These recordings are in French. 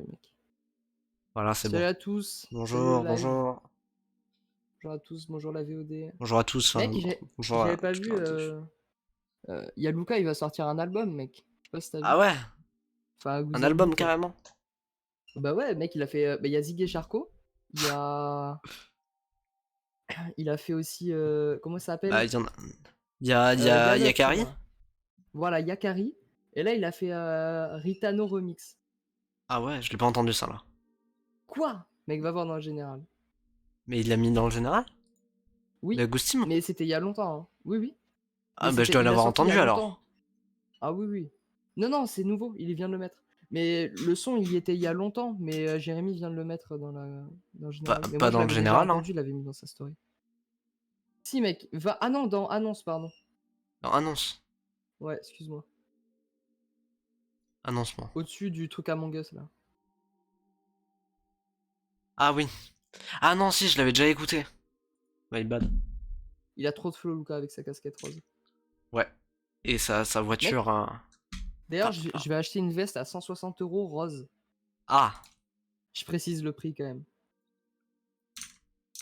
prie, mec. Voilà, c'est bon. Salut à tous. Bonjour, Salut le live. bonjour. Bonjour à tous, bonjour la VOD. Bonjour à tous. Mec, Bonjour j'avais à pas toute vu. la rediff. Yaluka, il va sortir un album, mec. Je sais pas si t'as Ah vu. ouais, Enfin, un Guzani, album quoi. carrément. Bah ouais, mec, il a fait. Bah, il y a Zig et Charco. Il y a. Il a fait aussi. Comment ça Bah, s'appelle? il y en a. Il y a l'autre, Yakari. là. Voilà, Yakari. Et là, il a fait Ritano Remix. Ah ouais, je l'ai pas entendu ça là. Quoi? Mec, va voir dans le général. Mais il l'a mis dans le général? Oui, Le Gustim? mais c'était il y a longtemps, hein. Oui, oui. Mais Ah bah je dois il a l'avoir sorti il y a entendu longtemps. alors. Ah oui, oui. Non, non, c'est nouveau, il vient de le mettre. Mais le son, il y était il y a longtemps, mais Jérémy vient de le mettre dans le Pas, général. Mais pas moi, je dans le l'avais déjà général, hein. entendu, il l'avait mis dans sa story. Si, mec, va. Ah non, dans Annonce, pardon. Dans annonce. Ouais, excuse-moi. Annoncement. Au-dessus du truc Among Us, là. Ah oui. Ah non, si, je l'avais déjà écouté. My bad. Il a trop de flow, Luca, avec sa casquette rose. Ouais. Et sa voiture. Mec, d'ailleurs, Ah, je vais acheter une veste à 160 € rose. ah. Je précise le prix, quand même.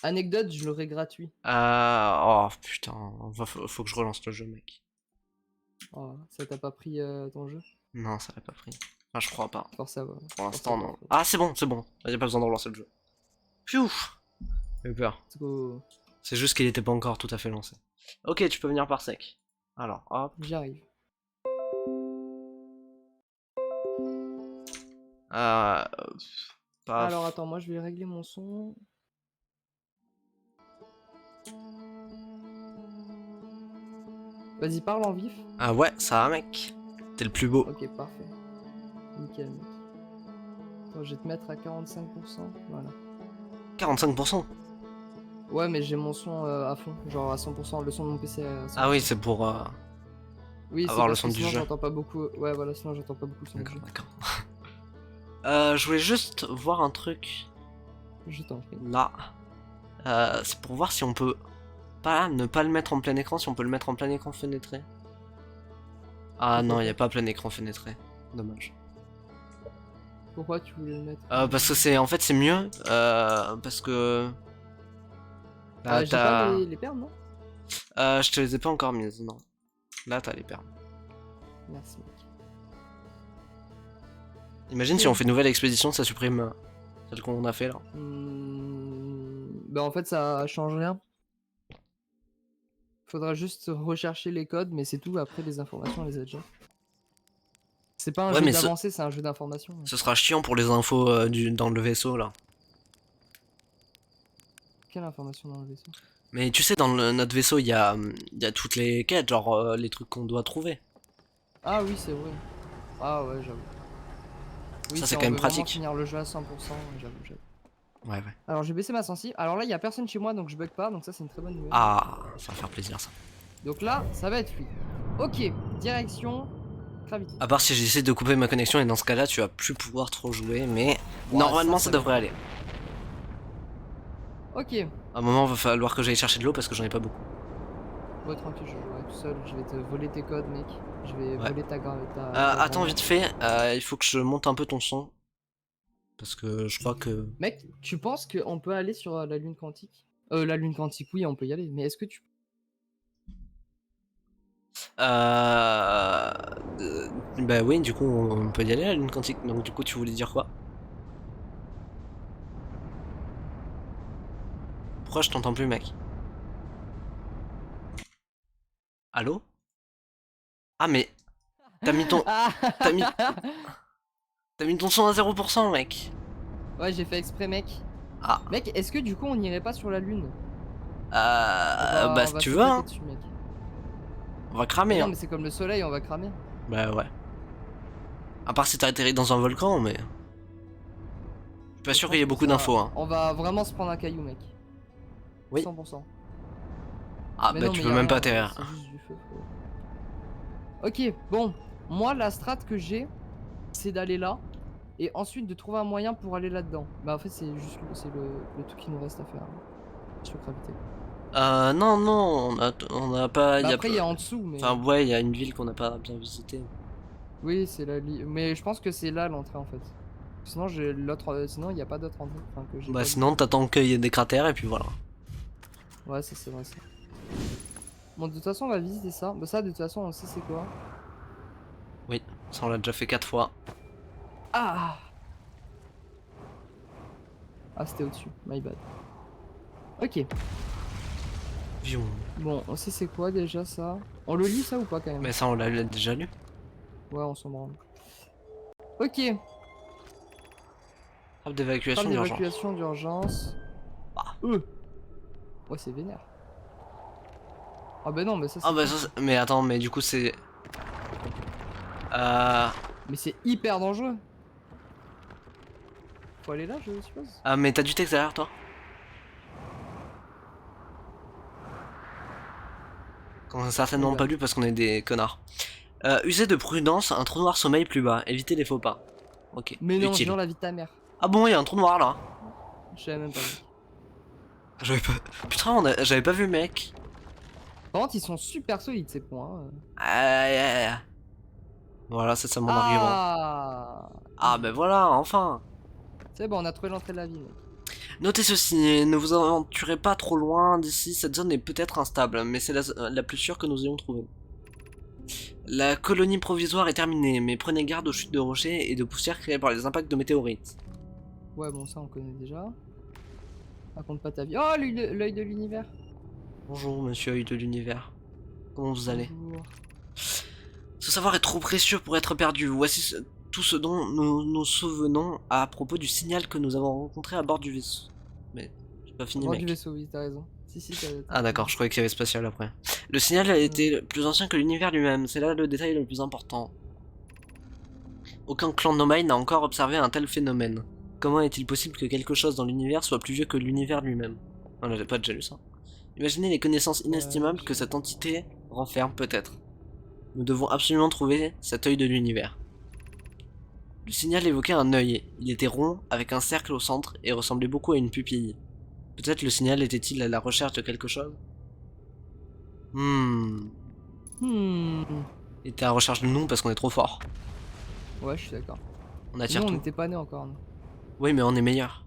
Anecdote, je l'aurai gratuit. Oh putain, faut que je relance le jeu, mec. Oh, ça t'a pas pris ton jeu? Non, ça l'a pas pris. Enfin, je crois pas. Force à voir. Pour Force à l'instant, voir. non. Ah, c'est bon, c'est bon. Y a pas besoin de relancer le jeu. Pfiou. J'ai eu peur. Let's go. C'est juste qu'il était pas encore tout à fait lancé. Ok, tu peux venir par sec. Alors, hop. J'arrive. Euh, Paf. Alors attends, moi je vais régler mon son. Vas-y, parle en vif. Ah ouais, ça va, mec. T'es le plus beau. Ok, parfait. Nickel, mec. Attends, je vais te mettre à 45%. Voilà. 45%. Ouais, mais j'ai mon son à fond. Genre à 100%. Le son de mon PC à 100%. Ah oui, c'est pour Oui, c'est avoir le parce son que du sinon jeu. j'entends pas beaucoup. Ouais, voilà, sinon j'entends pas beaucoup le son du jeu. D'accord. Je voulais juste voir un truc Je t'en prie. là. C'est pour voir si on peut ne pas le mettre en plein écran, si on peut le mettre en plein écran fenêtré. Ah non, il n'y a pas plein écran fenêtré. Dommage. Pourquoi tu voulais le mettre Parce que c'est en fait c'est mieux. Parce que là j'ai pas t'as. les perles, non? Je te les ai pas encore mises, non. Là t'as les perles. Merci, mec. Imagine si on fait une nouvelle expédition, ça supprime celle qu'on a fait là. Bah en fait ça change rien. Faudra juste rechercher les codes, mais c'est tout. Après les informations on les a déjà. C'est pas un Ouais, jeu mais d'avancée, c'est un jeu d'information. ce sera chiant pour les infos dans le vaisseau là. Quelle information dans le vaisseau? Mais tu sais, dans notre vaisseau, il y a toutes les quêtes, genre les trucs qu'on doit trouver. Ah oui, c'est vrai. Ah ouais, j'avoue. Oui, Ça, si c'est on quand même veut vraiment pratique. finir le jeu à 100%, j'avoue. Ouais, ouais. Alors j'ai baissé ma sensi. Alors là, il y a personne chez moi, donc je bug pas, donc ça c'est une très bonne nouvelle. Ah, ça va faire plaisir ça. Donc là, ça va être fluide. Ok, direction gravité. À part si j'essaie de couper ma connexion, et dans ce cas-là, tu vas plus pouvoir trop jouer, mais Ouais, normalement, ça va. devrait aller. Ok. À un moment, il va falloir que j'aille chercher de l'eau parce que j'en ai pas beaucoup. Ouais, tranquille, je jouerai tout seul. Je vais te voler tes codes, mec. Je vais Ouais. voler ta Attends, grand-mère. vite fait, il faut que je monte un peu ton son. Parce que je crois que. Mec, tu penses qu'on peut aller sur la lune quantique? La lune quantique, oui, on peut y aller. Mais est-ce que tu... Bah oui, du coup, on peut y aller à la lune quantique. Donc, du coup, tu voulais dire quoi? Pourquoi je t'entends plus, mec? Allô? Ah, mais t'as mis ton. T'as mis. T'as mis ton son à 0%, mec. Ouais, j'ai fait exprès, mec. Ah. Mec, est-ce que du coup on irait pas sur la lune? Bah, si on va tu veux, hein. dessus, mec. On va Mais cramer, non, hein. mais c'est comme le soleil, on va cramer. Bah, ouais. À part si t'as atterri dans un volcan, mais. Je suis pas sûr qu'il y ait beaucoup d'infos, hein. On va vraiment se prendre un caillou, mec. Oui. 100%. Ah, Mais bah, non, tu mais peux y a même rien, pas atterrir. c'est juste du feu, frérot. Ok, bon. Moi, la strat que j'ai, c'est d'aller là. Et ensuite de trouver un moyen pour aller là-dedans. Bah, en fait, c'est juste le truc qui nous reste à faire. Sur gravité. Non, non, on a pas. Bah, après, il y a en dessous, mais. Enfin, ouais, il y a une ville qu'on n'a pas bien visitée. Oui, c'est la. Mais je pense que c'est là l'entrée en fait. Sinon, j'ai l'autre. Sinon, il n'y a pas d'autre entrée. Enfin, que j'ai Bah pas sinon t'attends qu'il y ait des cratères et puis voilà. vu. Ouais, ça c'est vrai ça. Bon, de toute façon, on va visiter ça. Bah, ça, de toute façon, on sait c'est quoi. Oui, ça on l'a déjà fait 4 fois. Ah! Ah, c'était au-dessus. My bad. Ok. Vion. Bon, on sait c'est quoi déjà ça. On le lit ça ou pas quand même? Mais ça on l'a déjà lu. Ouais, on s'en branle. Ok. Frappe d'évacuation Salle d'urgence. d'évacuation d'urgence. Ah. Ouais, c'est vénère. Ah bah non, mais ça c'est Ah bah cool, ça, ça. mais attends, mais du coup c'est... Mais c'est hyper dangereux. Faut aller là, je suppose. Ah mais t'as du texte derrière toi? Qu'on a certainement pas lu parce qu'on est des connards. Usez de prudence, un trou noir sommeil plus bas. Évitez les faux pas. Ok, Mais non, utile. genre la vie de ta mère. Ah bon, il y a un trou noir là. Je savais même pas vu. J'avais pas... Putain, j'avais pas vu mec. Par contre, ils sont super solides ces points. Aïe, aïe, aïe. Voilà, c'est ça mon argument. Ah! Ah ben voilà, enfin. C'est bon, on a trouvé l'entrée de la ville. Notez ceci, ne vous aventurez pas trop loin d'ici, cette zone est peut-être instable, mais c'est la plus sûre que nous ayons trouvée. La colonie provisoire est terminée, mais prenez garde aux chutes de rochers et de poussière créées par les impacts de météorites. Ouais, bon, ça on connaît déjà. Raconte pas ta vie. Oh, l'œil de l'univers. Bonjour monsieur œil de l'univers. Comment vous allez? Bonjour. Ce savoir est trop précieux pour être perdu. Voici tout ce dont nous nous souvenons à propos du signal que nous avons rencontré à bord du vaisseau. Mais j'ai pas fini Bord mec. du vaisseau, oui, t'as raison. Si, t'as Ah d'accord, je croyais qu'il y avait spatial après. Le signal a été plus ancien que l'univers lui-même, c'est là le détail le plus important. Aucun clan Nomai n'a encore observé un tel phénomène. Comment est-il possible que quelque chose dans l'univers soit plus vieux que l'univers lui-même? On n'avait pas déjà lu ça. Imaginez les connaissances inestimables que cette entité renferme peut-être. Nous devons absolument trouver cet œil de l'univers. Le signal évoquait un œil. Il était rond, avec un cercle au centre, et ressemblait beaucoup à une pupille. Peut-être le signal était-il à la recherche de quelque chose? Il était à la recherche de nous parce qu'on est trop fort. Ouais, je suis d'accord. On attire Nous, on tout. n'était pas nés encore. Nous. Oui, mais on est meilleur.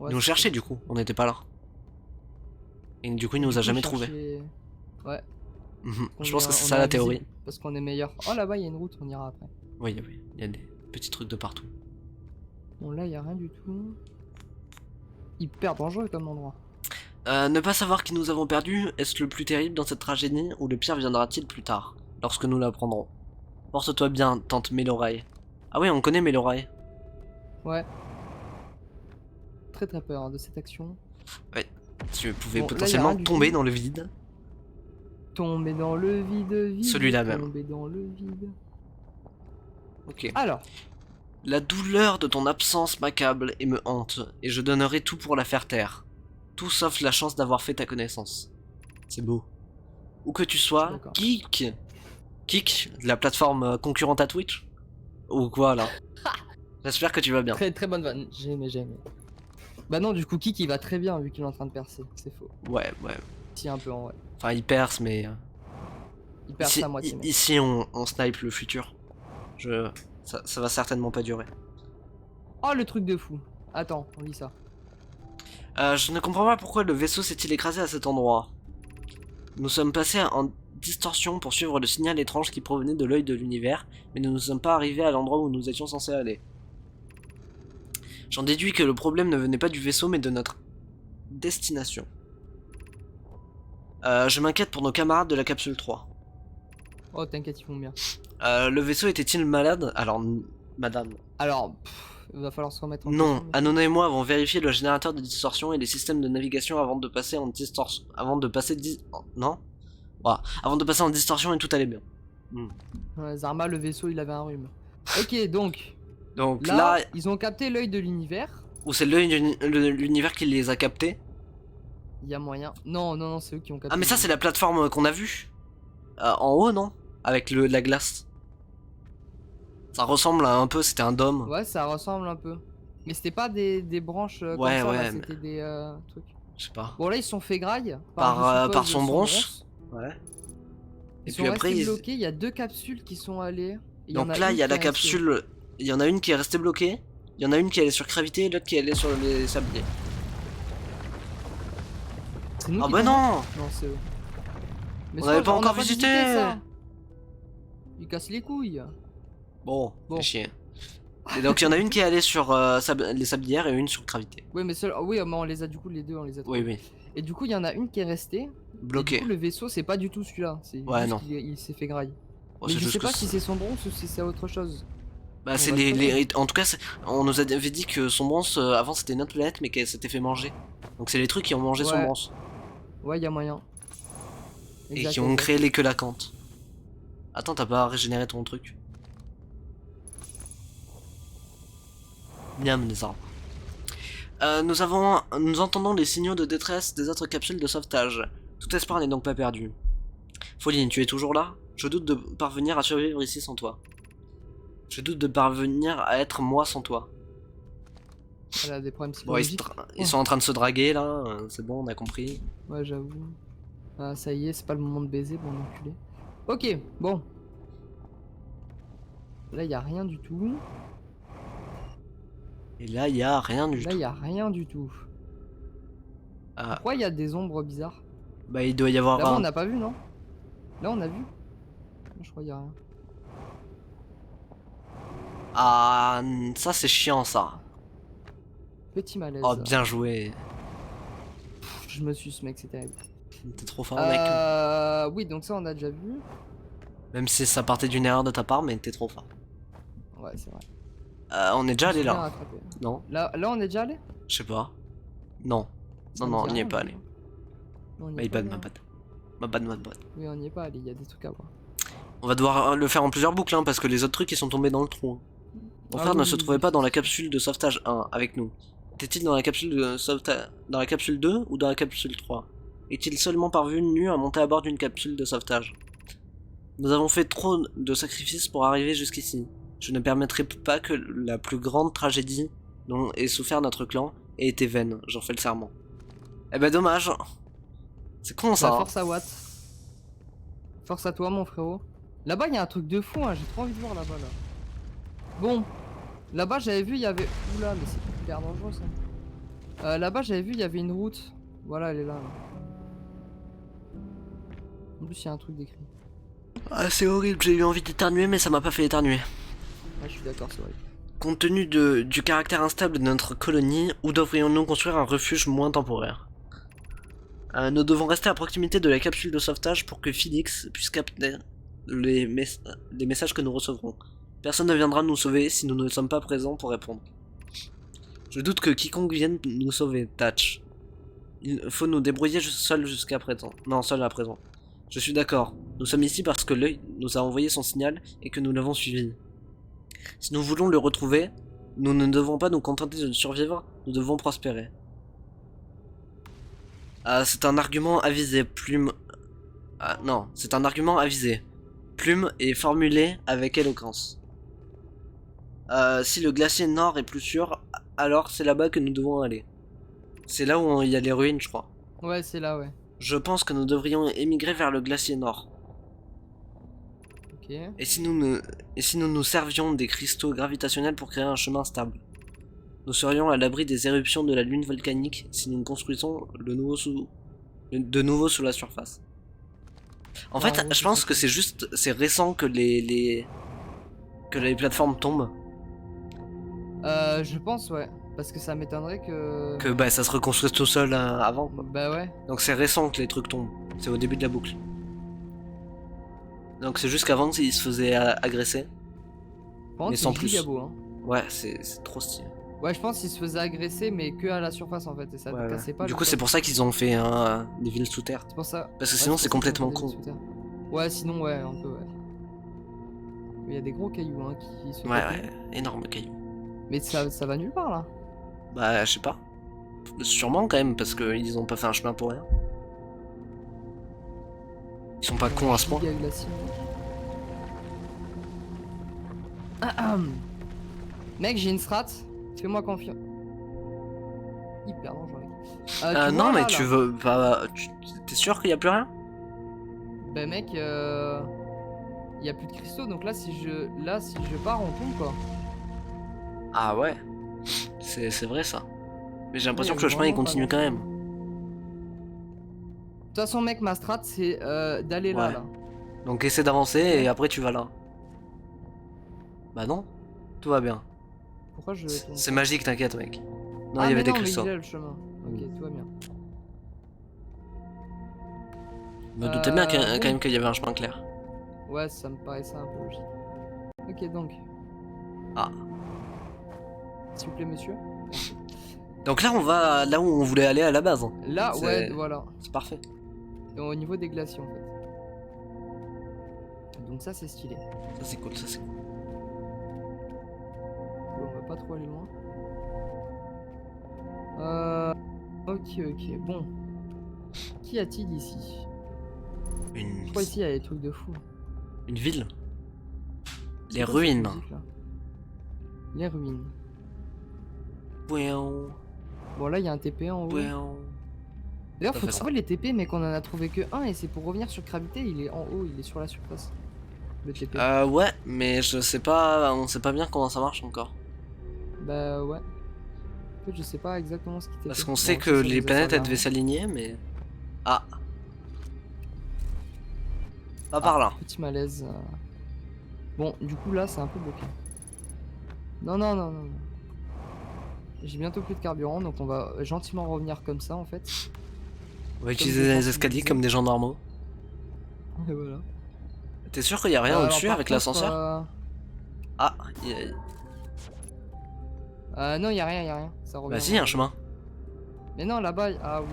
Ouais, Ils nous c'est cherchaient vrai. du coup, on n'était pas là. Et du coup, il Du nous a coup, jamais trouvé. Ouais. Je pense que c'est On ça est la invisible théorie. parce qu'on est meilleur. Oh, là-bas, il y a une route, on ira après. Oui, oui, il y a des petits trucs de partout. Bon, là, il y a rien du tout. Hyper dangereux comme endroit. Ne pas savoir qui nous avons perdu, est-ce le plus terrible dans cette tragédie, ou le pire viendra-t-il plus tard, lorsque nous l'apprendrons? Porte-toi bien, tante Méloraille. Ah oui, on connaît Méloraille. Ouais. Très très peur de cette action. Ouais, tu pouvais Bon, là, y a potentiellement rien du tomber tout. dans le vide. Tomber dans le vide, vide. Celui-là même. Tomber dans le vide. Ok. Alors. La douleur de ton absence m'accable et me hante, et je donnerai tout pour la faire taire. Tout sauf la chance d'avoir fait ta connaissance. C'est beau. Où que tu sois, D'accord. Kik, la plateforme concurrente à Twitch? Ou quoi là? J'espère que tu vas bien. Très très bonne vanne. J'ai aimé. Bah non, du coup, Kik il va très bien vu qu'il est en train de percer. C'est faux. Ouais. Si, un peu en vrai. Enfin, il perce, mais... Il perce à moitié. Mec. Ici, on snipe le futur. Ça va certainement pas durer. Oh, le truc de fou. Attends, on lit ça. Je ne comprends pas pourquoi le vaisseau s'est-il écrasé à cet endroit. Nous sommes passés en distorsion pour suivre le signal étrange qui provenait de l'œil de l'univers, mais nous ne sommes pas arrivés à l'endroit où nous étions censés aller. J'en déduis que le problème ne venait pas du vaisseau, mais de notre destination. Je m'inquiète pour nos camarades de la capsule 3. Oh, t'inquiète, ils vont bien. Le vaisseau était-il malade? Alors, madame. Alors, il va falloir se remettre en Non, question, mais- Anona et moi avons vérifié le générateur de distorsion et les systèmes de navigation avant de passer en distorsion. Avant de passer non voilà. Avant de passer en distorsion et tout allait bien. Ouais, Zarma, le vaisseau, il avait un rhume. Ok, donc, Donc là, là, ils ont capté l'œil de l'univers. où c'est l'univers qui les a captés. Il y a moyen. Non, c'est eux qui ont capté. Ah mais ça c'est la plateforme qu'on a vue. En haut non? Avec la glace. Ça ressemble à un peu, c'était un dôme. Ouais, ça ressemble un peu. Mais c'était pas des branches Ouais, comme ça, ouais, là, mais- c'était des trucs. Je sais pas. Bon, là, ils se sont fait graille Par je suppose, son bronze. Ouais. Ils Et sont puis après, restés bloqués. Il y a deux capsules qui sont allées. Et il y en donc a là, une il y a qui la est restée. capsule. Il y en a une qui est restée bloquée. Il y en a une qui allait sur gravité et l'autre qui allait sur les sabliers. C'est nous Ah qui bah tombons. non. Non, c'est eux. Mais On c'est n'avait quoi, pas on a encore visité. ça. Il casse les couilles. Bon, Bon. fais chier. Et donc il y en a une qui est allée sur les sablières et une sur gravité. Oui, mais oui, mais on les a du coup les deux, on les a Oui, trouvés. oui. Et du coup, il y en a une qui est restée. Bloqué. Et du coup, le vaisseau, c'est pas du tout celui-là. C'est Ouais, juste non. qu'il s'est fait graille. Oh, Mais c'est je juste sais que pas si c'est son bronze ou si c'est autre chose. bah On c'est va le creuser. en tout cas on nous avait dit que son bronze avant c'était une autre planète mais qu'elle s'était fait manger. Donc c'est les trucs qui ont mangé son Ouais. bronze Ouais, y a moyen. et Exact, qui ont exact. créé les quelacantes. Attends, t'as pas régénéré ton truc? Miam les arbres. Nous entendons les signaux de détresse des autres capsules de sauvetage. Tout espoir n'est donc pas perdu. Foline, tu es toujours là? Je doute de parvenir à survivre ici sans toi. Je doute de parvenir à être moi sans toi. Elle a des problèmes Bon, psychologiques. ils sont en train de se draguer là, c'est bon, on a compris. Ouais, j'avoue. Ah, ça y est, c'est pas le moment de baiser, bon enculé. Ok, bon. Là, y a rien du tout. Et là, il y a rien du Là, tout. y a rien du tout. Ah, Pourquoi y a des ombres bizarres? bah il doit y avoir Là-bas, un... on n'a pas vu, non? Là, on a vu. Je crois y a rien. Ah, ça c'est chiant ça. Petit malaise. Oh, bien joué. Pff, je me suis ce mec, c'est terrible. T'es trop fort, mec. Oui, donc ça, on a déjà vu. Même si ça partait d'une erreur de ta part, mais t'es trop fort. Ouais, c'est vrai. On est déjà allé Je me suis bien là. rattrapé. Non? Là, on est déjà allé? Je sais pas. Non. Ça Non, me non, dit on n'y est rien, pas mais- allé. Non, on y est My pas bad, allé, my hein. bad. My bad, my bad. Oui, on n'y est pas allé, il y a des trucs à voir. On va devoir le faire en plusieurs boucles, hein, parce que les autres trucs ils sont tombés dans le trou. Mon Ah frère oui, ne se oui, trouvait oui, pas dans la c'est- capsule de sauvetage 1 avec nous. Était-il dans la capsule de sauvetage, dans la capsule 2 ou dans la capsule 3? Est-il seulement parvenu à monter à bord d'une capsule de sauvetage? Nous avons fait trop de sacrifices pour arriver jusqu'ici. Je ne permettrai pas que la plus grande tragédie dont ait souffert notre clan ait été vaine, j'en fais le serment. Eh ben dommage. C'est con ça. Bah, hein. force à Watt. Force à toi, mon frérot. Là-bas, il y a un truc de fou, hein. J'ai trop envie de voir là-bas, là. Bon. Là-bas, j'avais vu, il y avait... Oula, mais c'est hyper dangereux, ça. Là-bas, j'avais vu, il y avait une route. Voilà, elle est là. En plus, il y a un truc décrit. Ah, c'est horrible, j'ai eu envie d'éternuer mais ça m'a pas fait éternuer. Ouais, je suis d'accord, c'est vrai. Compte tenu du caractère instable de notre colonie, où devrions-nous construire un refuge moins temporaire? Nous devons rester à proximité de la capsule de sauvetage pour que Phoenix puisse capter les messages que nous recevrons. Personne ne viendra nous sauver si nous ne sommes pas présents pour répondre. Je doute que quiconque vienne nous sauver, Tatch. Il faut nous débrouiller seul jusqu'à présent. Non, seul à présent. Je suis d'accord. Nous sommes ici parce que l'œil nous a envoyé son signal et que nous l'avons suivi. Si nous voulons le retrouver, nous ne devons pas nous contenter de survivre, nous devons prospérer. C'est un argument avisé, Plume... non, c'est un argument avisé. Plume est formulé avec éloquence. Si le glacier nord est plus sûr, alors c'est là-bas que nous devons aller. C'est là où il y a les ruines, je crois. Ouais, c'est là, ouais. Je pense que nous devrions émigrer vers le glacier nord. Ok. Et si nous nous servions des cristaux gravitationnels pour créer un chemin stable? Nous serions à l'abri des éruptions de la lune volcanique si nous construisons de nouveau sous la surface. En Ah, fait, oui, je c'est pense ça. que c'est récent que les plateformes tombent. Je pense, ouais. Parce que ça m'étonnerait que... Que bah ça se reconstruise tout seul avant. Quoi. Bah ouais. Donc c'est récent que les trucs tombent. C'est au début de la boucle. Donc c'est juste qu'avant ils se faisaient agresser. Par Mais contre, sans c'est plus. giga beau, hein. Ouais, c'est trop stylé. Ouais, je pense qu'ils se faisaient agresser, mais que à la surface, en fait. Et ça Ouais, cassait ouais. pas Du le coup c'est sol. pour ça qu'ils ont fait des villes sous terre. C'est pour ça. Parce que Ouais, sinon c'est c'est pour ça qu'ils complètement ont fait des con. sous terre. Ouais, sinon, ouais, un peu, ouais. Mais il y a des gros cailloux, hein, qui se Ouais, tapent. ouais, énorme caillou. Mais ça va nulle part, là. Bah je sais pas. Sûrement quand même parce qu'ils ont pas fait un chemin pour rien. Ils sont pas cons à ce point. Giga glacier. Ah, Mec, j'ai une strat. Fais-moi confiance. Hyper dangereux, mec. Tu Non vois, mais là, tu là. veux pas. T'es sûr qu'il y a plus rien? Bah mec, il y a plus de cristaux, donc là si je pars, on tombe quoi. Ah ouais. C'est vrai ça. Mais j'ai l'impression Oui, que le chemin il vraiment pas continue quand grand-chose. même. De toute façon, mec, ma strat, c'est d'aller là, Ouais. là. Donc essaie d'avancer Ok. et après tu vas là. Bah non, tout va bien. Pourquoi je tombe C'est pas? magique, t'inquiète mec. Non, il Ah, y avait mais des non, mais il cristaux. est là, le chemin. Ok, tout va bien. Je me doutais bien quand Bon. même qu'il y avait un chemin clair. Ouais, ça me paraissait un peu logique. Ok, donc. Ah. S'il vous plaît, monsieur. Merci. Donc là on va là où on voulait aller à la base. Là, ouais, C'est voilà. parfait. Au niveau des glaciers, en fait. Donc ça, c'est stylé. Ça c'est cool, ça c'est cool. Bon, on va pas trop aller loin. Ok, ok. Bon. Qu'y a-t-il ici? Je crois ici, il y a des trucs de fou. Une ville. C'est Les quoi cette ruines. musique, là? Les ruines. Pouin, Bon, là, il y a un TP en haut. pouin. D'ailleurs, Ça faut fait ça. trouver les TP, mais qu'on en a trouvé que un, et c'est pour revenir sur gravité, il est en haut, il est sur la surface. Le TP. Ouais, mais je sais pas, on sait pas bien comment ça marche encore. Bah ouais. En fait, je sais pas exactement ce qui TP. Parce qu'on Bon, sait ça, que ça les nous a planètes servi à elles devaient rien. s'aligner, mais. Ah. Pas Ah, par là. petit malaise. Bon, du coup, là, c'est un peu bloqué. Non, non, non, non, non. J'ai bientôt plus de carburant, donc on va gentiment revenir comme ça, en fait. On va je utiliser les pense escaliers qu'il comme des gens normaux. Et voilà. T'es sûr qu'il y a rien Alors, au-dessus par avec contre, l'ascenseur? Ah, non, y a rien, y a rien. Ça bah revient. si, y a un chemin. Mais non, là-bas, ah oui.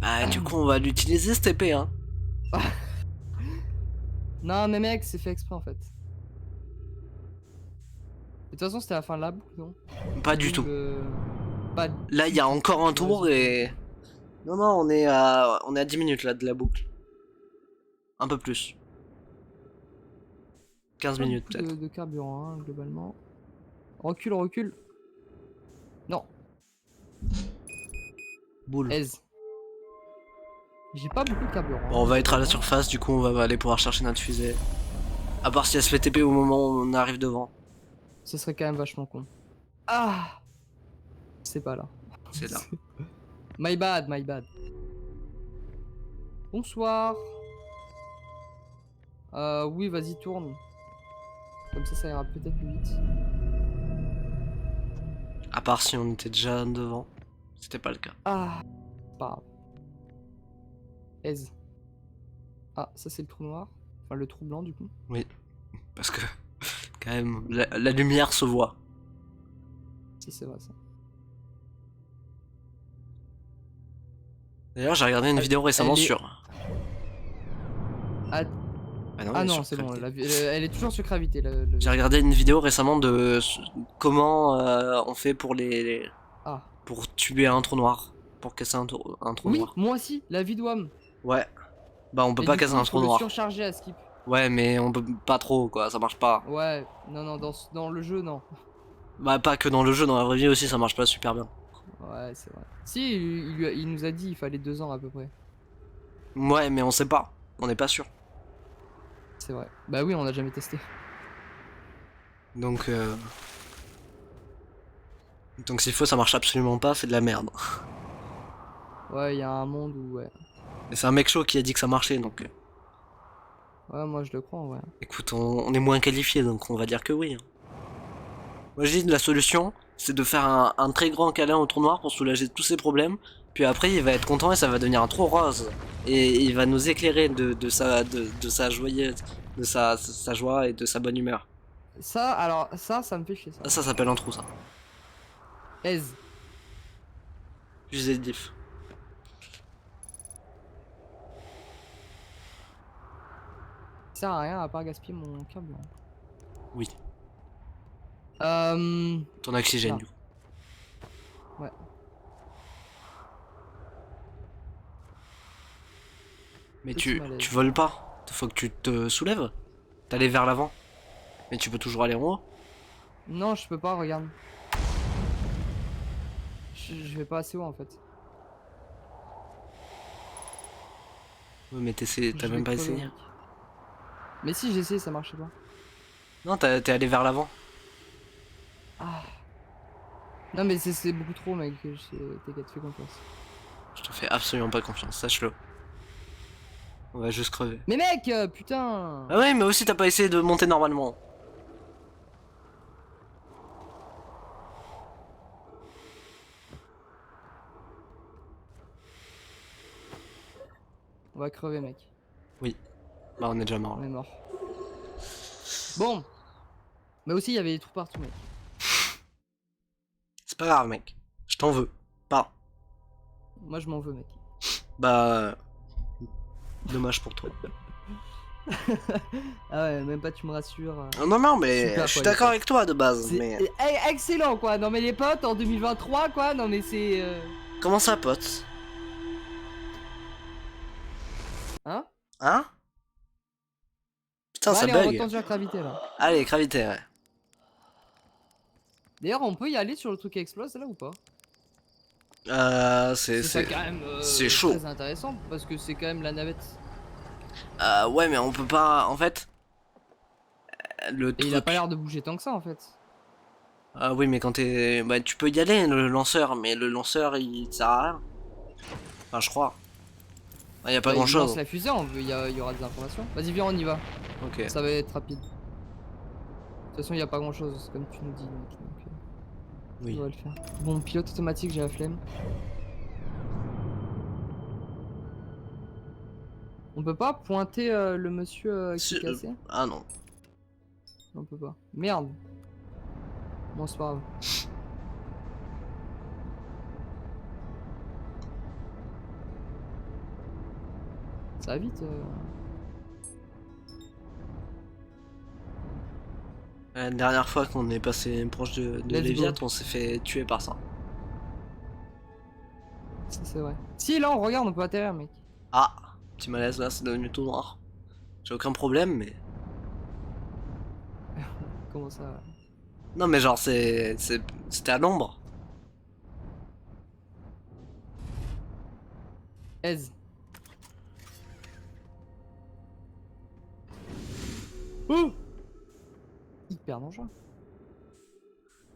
Bah du coup on va l'utiliser cette épée hein. Non, mais mec, c'est fait exprès en fait. De toute façon, c'était la fin de la boucle, non? Pas du Donc, tout. pas Là il du y a tout. encore un Tu as tour raison. et... Non non on est à 10 minutes là de la boucle. Un peu plus. 15 Pas minutes beaucoup peut-être. de carburant, hein, globalement. Recule, recule. Non, Boule. aise. J'ai pas beaucoup de carburant. Bon, on va être à la globalement. surface, du coup on va aller pouvoir chercher notre fusée. À part si elle se fait TP au moment où on arrive devant. Ce serait quand même vachement con. Ah, c'est pas là. C'est là. My bad, my bad. Bonsoir. Oui, vas-y, tourne. Comme ça ira peut-être plus vite. À part si on était déjà devant. C'était pas le cas. Ah, pas grave. Aise. Ah, ça c'est le trou noir. Enfin, le trou blanc du coup. Oui. Parce que, quand même, la lumière se voit. Si, c'est vrai ça. D'ailleurs, j'ai regardé une vidéo récemment elle est- sur... Ah, Ah non, ah elle est non, sur c'est bon, gravité. elle est toujours sur gravité. J'ai regardé une vidéo récemment de comment on fait pour Ah. pour tuer un trou noir. Pour casser un trou Oui, noir. moi aussi, la vie d'Wam. Ouais. Bah on peut Et pas du casser coup, un il faut trou le noir. surcharger à skip. Ouais, mais on peut pas trop, quoi, ça marche pas. Ouais, non, non, dans le jeu, non. Bah pas que dans le jeu, dans la vraie vie aussi, ça marche pas super bien. Ouais, c'est vrai. Si, il nous a dit il fallait 2 ans à peu près. Ouais, mais on sait pas. On n'est pas sûr. C'est vrai. Bah oui, on a jamais testé. Donc donc s'il faut, ça marche absolument pas, c'est de la merde. Ouais, il y a un monde où, ouais. Et c'est un mec chaud qui a dit que ça marchait, donc... Ouais, moi je le crois en vrai. Écoute, on est moins qualifié, donc on va dire que oui. Hein. Moi je dis la solution, c'est de faire un très grand câlin au trou noir pour soulager tous ses problèmes. Puis après il va être content et ça va devenir un trou rose. Et il va nous éclairer de sa joyeuse, de sa joie et de sa bonne humeur. Ça, alors, ça me fait chier ça. Ça s'appelle un trou ça. Aise. Fusée de diff. Ça sert à rien à part gaspiller mon carburant. Oui. Ton Non. oxygène du coup. Ouais. Mais Petit tu malaise. voles pas. Faut que tu te soulèves. T'allais vers l'avant. Mais tu peux toujours aller en haut. Non, je peux pas, regarde. Je vais pas assez haut en fait. Ouais, mais t'as Je même vais pas crever, essayé. mec. Mais si, j'ai essayé, ça marchait pas. Non, t'es allé vers l'avant. Ah. Non, mais c'est beaucoup trop, mec. T'inquiète, fais confiance. Je te fais absolument pas confiance, sache-le. On va juste crever. Mais mec, putain. Ah ouais, mais aussi t'as pas essayé de monter normalement. On va crever, mec. Oui. Bah on est déjà mort On là. est mort. Bon. Mais aussi, il y avait des trous partout, mec. C'est pas grave, mec. Je t'en veux. Pas. Moi, je m'en veux, mec. Bah... Dommage pour toi. Ah ouais, même pas tu me rassures. Non, non, mais Super, je suis quoi, d'accord les avec toi de base, C'est mais... excellent, quoi. Non, mais les potes, en 2023, quoi. Non, mais c'est... Comment ça, pote? Hein? Hein? Putain, Bon, ça allez, on bug. retourne sur la gravité, là. Allez, gravité, ouais. D'ailleurs, on peut y aller sur le truc qui explose, là, ou pas? C'est C'est ça, quand même, c'est chaud. très intéressant, parce que c'est quand même la navette. Ouais, mais on peut pas... En fait... Le Et truc... il a pas l'air de bouger tant que ça, en fait. Ah oui, mais quand t'es... Bah, tu peux y aller, le lanceur, mais le lanceur, il sert à rien. Enfin, je crois. Il y a pas Bah, grand il chose. lance la fusée, il y aura des informations. Vas-y, viens, on y va. Ok. Ça va être rapide. De toute façon, il y a pas grand chose, comme tu nous dis, mec. Donc, Oui. on va le faire. Bon, pilote automatique, j'ai la flemme. On peut pas pointer le monsieur qui est cassé? Ah non. On peut pas. Merde. Bon, c'est pas grave. Ça va vite. La dernière fois qu'on est passé proche de Let's Léviat, go. on s'est fait tuer par ça. Ça, c'est vrai. Si, là, on regarde, on peut atterrir, mec. Ah, petit malaise là, c'est devenu tout noir. J'ai aucun problème, mais... Comment ça? Non mais genre, c'était à l'ombre. Aise. Oh! Hyper dangereux.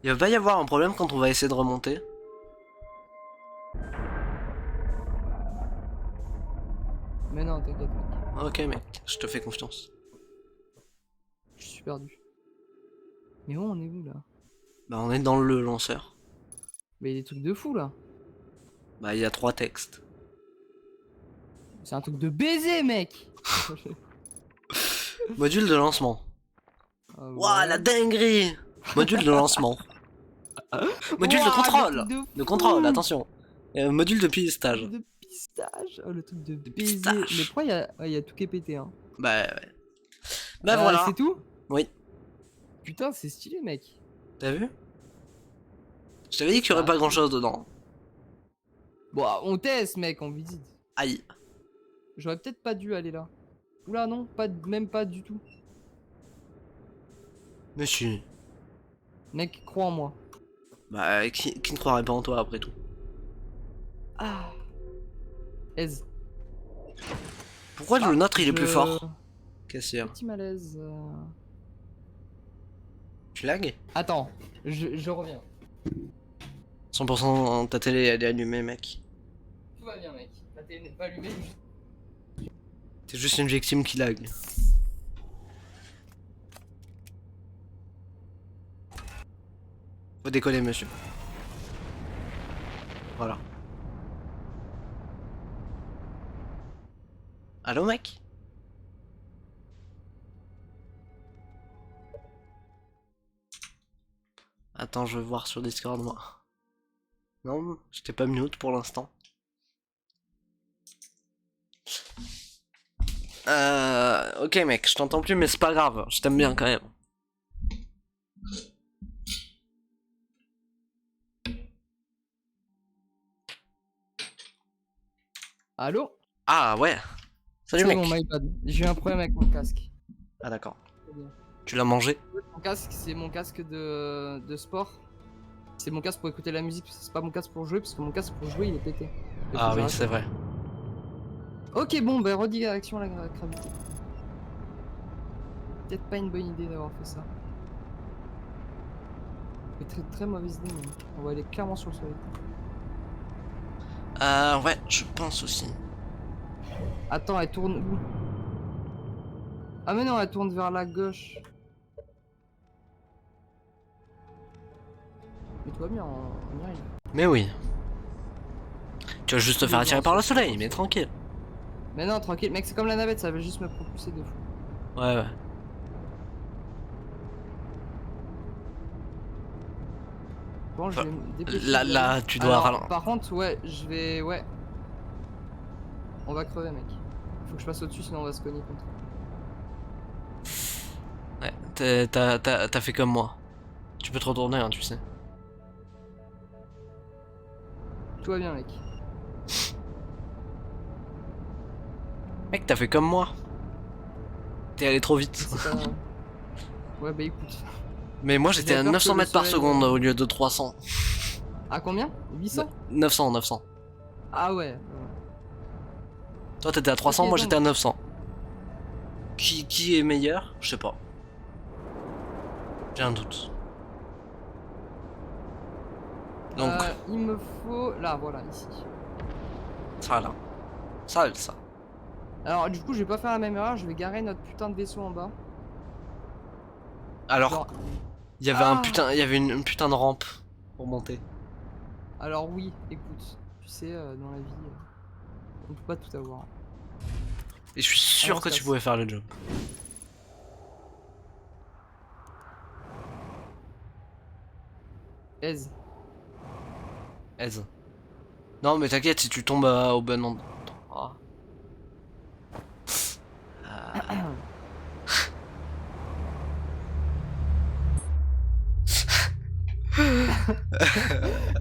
Il va y avoir un problème quand on va essayer de remonter. Mais non, t'inquiète, mec. Ok mec, je te fais confiance. Je suis perdu. Mais où on est où, là? Bah on est dans le lanceur. Mais il y a des trucs de fou, là. Bah il y a 3 textes. C'est un truc de baiser, mec! Module de lancement. Ah, Waouh, ouais. la dinguerie! Module de lancement. Module de Ouah, contrôle! le truc De fou. contrôle, attention. Module de pilotage. De pistage. Oh, le truc de baiser. pistache. Mais pourquoi il y a... ouais, il y a tout qui est pété, hein. Bah ouais. Bah voilà. C'est tout? Oui. Putain, c'est stylé, mec. T'as vu? Je t'avais dit qu'il y aurait pas grand chose dedans. Bon, on teste, mec, on visite. Aïe. J'aurais peut-être pas dû aller là. Oula, non, même pas du tout. Monsieur. Mec, crois en moi. Bah qui ne croirait pas en toi après tout? Ah. Aise. Pourquoi le nôtre il est plus je- fort? Qu'est-ce qu'il y a? Petit malaise. Tu lag? Attends, je reviens. 100% ta télé elle est allumée mec. Tout va bien, mec. La télé n'est pas allumée. T'es juste une victime qui lag. Faut décoller monsieur. Voilà. Allô mec? Attends, je veux voir sur Discord moi. Non, je t'ai pas mute pour l'instant. Ok mec, je t'entends plus mais c'est pas grave, je t'aime bien quand même. Allô? Ah ouais. Salut C'est mec. mon iPad. J'ai eu un problème avec mon casque. Ah d'accord. Très bien. Tu l'as mangé? Mon casque, c'est mon casque de sport. C'est mon casque pour écouter la musique, c'est pas mon casque pour jouer, parce que mon casque pour jouer il est pété. Et Ah faut oui, que c'est vrai. Ok, bon, bah redirection à la gravité. Peut-être pas une bonne idée d'avoir fait ça. C'est très très mauvaise idée, mais on va aller clairement sur le soleil. Ouais, je pense aussi. Attends, elle tourne où? Ah mais non, elle tourne vers la gauche. Mais tout va bien, on y arrive. Mais oui. Tu vas juste te Tous faire les attirer gens par le sont soleil, sur mais tranquille. Mais non, tranquille, mec, c'est comme la navette, ça va juste me propulser de fou. Ouais, ouais. Bon, je Enfin, vais me dépêcher. là, d'y aller. tu dois Alors, ralentir. par contre, ouais, je vais... Ouais. On va crever, mec. Faut que je passe au-dessus, sinon on va se cogner contre. Ouais, t'as fait comme moi. Tu peux te retourner, hein, tu sais. Tout va bien, mec. Mec, t'as fait comme moi. T'es allé trop vite. C'est pas... Ouais, bah écoute. Mais moi j'étais à J'avais peur 900 que le mètres par soleil, seconde au lieu de 300. À combien? 800? 900, 900. Ah ouais. Toi t'étais à 300, Ok, moi donc. j'étais à 900. Qui est meilleur? Je sais pas. J'ai un doute. Donc, Il me faut... Là, voilà, ici. ça là. Ça, ça. Alors, du coup, je vais pas faire la même erreur, je vais garer notre putain de vaisseau en bas. Alors, Genre... il y avait Ah il y avait une putain de rampe pour monter. Alors oui, écoute, tu sais, dans la vie, on peut pas tout avoir. Et je suis sûr on que se tu casse. pouvais faire le job. Aise. Aise. Non mais t'inquiète si tu tombes au bon endroit.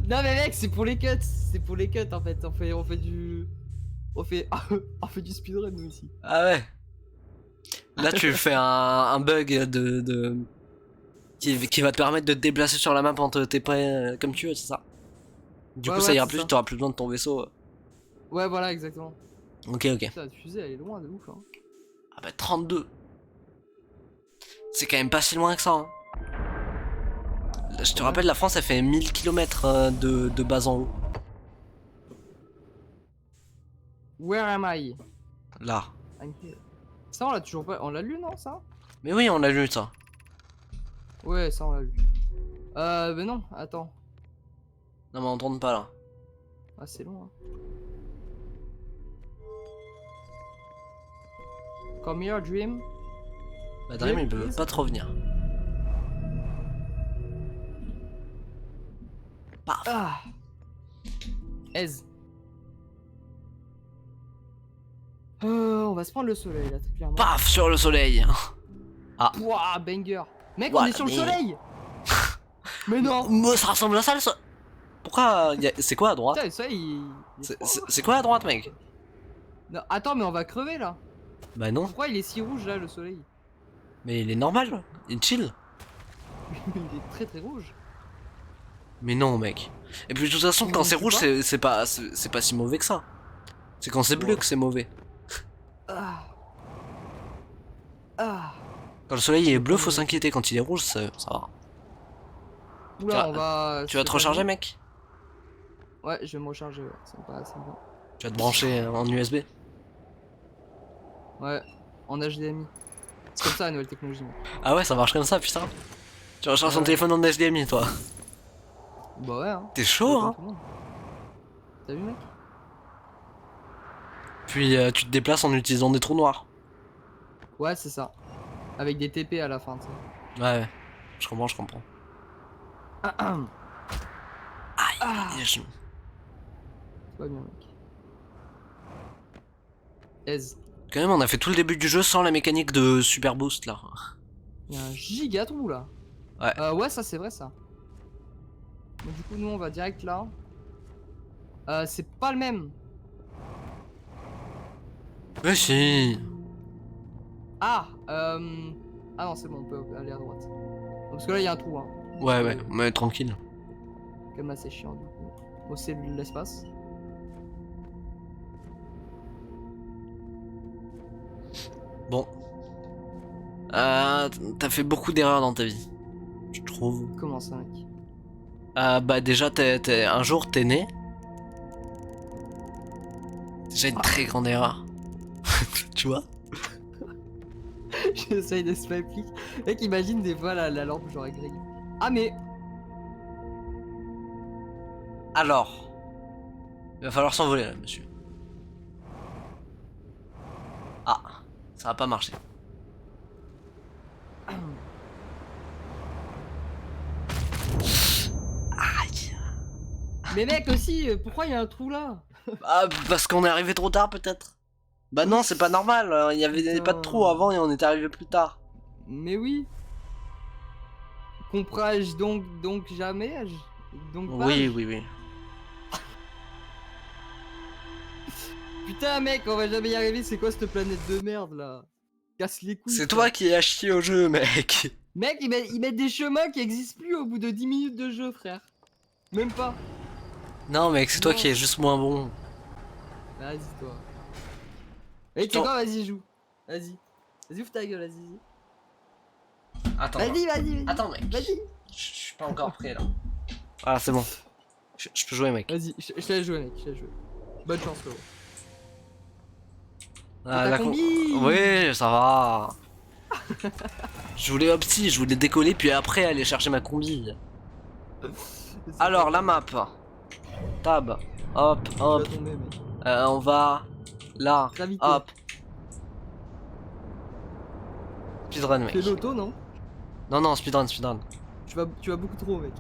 Non mais mec, c'est pour les cuts, c'est pour les cuts en fait. On fait du, on fait, on fait du speedrun nous ici. Ah ouais. Là tu fais un bug qui va te permettre de te déplacer sur la map en t'es pas comme tu veux, c'est ça. Du Ouais coup ça ouais, ira c'est plus ça. vite, t'auras plus besoin de ton vaisseau. Ouais voilà, exactement. Ok, ok. Putain, la fusée elle est loin de ouf. Hein. Ah bah 32. C'est quand même pas si loin que ça. Hein. Je te Ouais. rappelle, la France elle fait 1000 km de bas en haut. Where am I? Là. I'm here. Ça on l'a toujours pas, on l'a lu non ça? Mais oui, on l'a lu ça. Ouais, ça on l'a lu. Mais non, attends. Non mais on tourne pas là. Ah c'est long. Hein. Come here, Dream. Bah Dream il peut please. pas trop venir. Paf. Ah. Aise. On va se prendre le soleil là, très clairement. Paf sur le soleil. Ouah, banger. Mec, on Voilà, est sur le mais- soleil. Mais non. Mais ça ressemble à ça le soleil. Pourquoi c'est quoi à droite? Putain, le soleil, il est trop, hein. C'est quoi à droite mec? Non, attends, mais on va crever là. Bah non. Pourquoi il est si rouge là, le soleil? Mais il est normal. Il chill. Il est très très rouge. Mais non mec. Et puis de toute façon quand Non, c'est je rouge sais c'est pas si mauvais que ça. C'est quand c'est bleu que c'est mauvais. Ah. Ah. Quand le soleil est bleu faut s'inquiéter, quand il est rouge ça va. Oula, on va. Tu vas te recharger mec? Ouais, je vais me recharger, ouais. Ça me paraît assez bien. Tu vas te brancher en USB? Ouais, en HDMI. C'est comme ça la nouvelle technologie. Mec. Ah ouais ça marche comme ça putain. Tu recharges ton Ouais. téléphone en HDMI toi. Bah ouais, hein. T'es chaud hein. T'as vu mec? Puis tu te déplaces en utilisant des trous noirs. Ouais, c'est ça. Avec des TP à la fin, tu sais. Ouais, je comprends, je comprends. Aïe, les genoux. Tout va bien mec. Aise. Quand même, on a fait tout le début du jeu sans la mécanique de super boost là. Il y a un giga trou là. Ouais. Ouais, ça c'est vrai ça. Donc, du coup, nous on va direct là. C'est pas le même. Mais si. Ah Ah non, c'est bon, on peut aller à droite. Parce que là il y a un trou, hein. Ouais, ouais, mais tranquille. Quand même assez chiant du coup. Bon, c'est l'espace. Bon. T'as fait beaucoup d'erreurs dans ta vie. Je trouve. Comment ça, mec? Bah déjà, un jour, t'es né. Déjà une très grande erreur. Tu vois? J'essaye de se m'appliquer. Mec, imagine des fois la lampe genre grillée. Ah mais... Alors. Il va falloir s'envoler là, monsieur. Ah. Ça va pas marcher. Aïe. Mais mec aussi, pourquoi il y a un trou là? Ah, parce qu'on est arrivé trop tard peut-être. Bah non, c'est pas normal. Il y avait pas de trou avant et on est arrivé plus tard. Mais oui. Comprage donc jamais donc pas. Oui. Putain mec, on va jamais y arriver, c'est quoi cette planète de merde là? Casse les couilles. C'est quoi. toi qui as chié au jeu, mec. Mec, ils mettent des chemins qui existent plus au bout de 10 minutes de jeu, frère. Même pas. Non, mec, c'est toi Non. qui es juste moins bon. Vas-y toi. Et tu sais quoi, vas-y joue. Vas-y. Vas-y ouvre ta gueule, vas-y. Attends. Vas-y. Attends, mec. Vas-y. Je suis pas encore prêt là. Ah, c'est bon. Je peux jouer, mec. Vas-y, je te laisse jouer mec, je te laisse jouer. Bonne chance frérot. Ah, ta la combi. Oui, ça va. Je voulais je voulais décoller puis après aller chercher ma combi. Alors, la map. Tab. Hop. Tu vas tomber mec. On va là. Gravité. Hop. Speedrun, mec. Fais l'auto non? Non, speedrun. Tu vas beaucoup trop mec.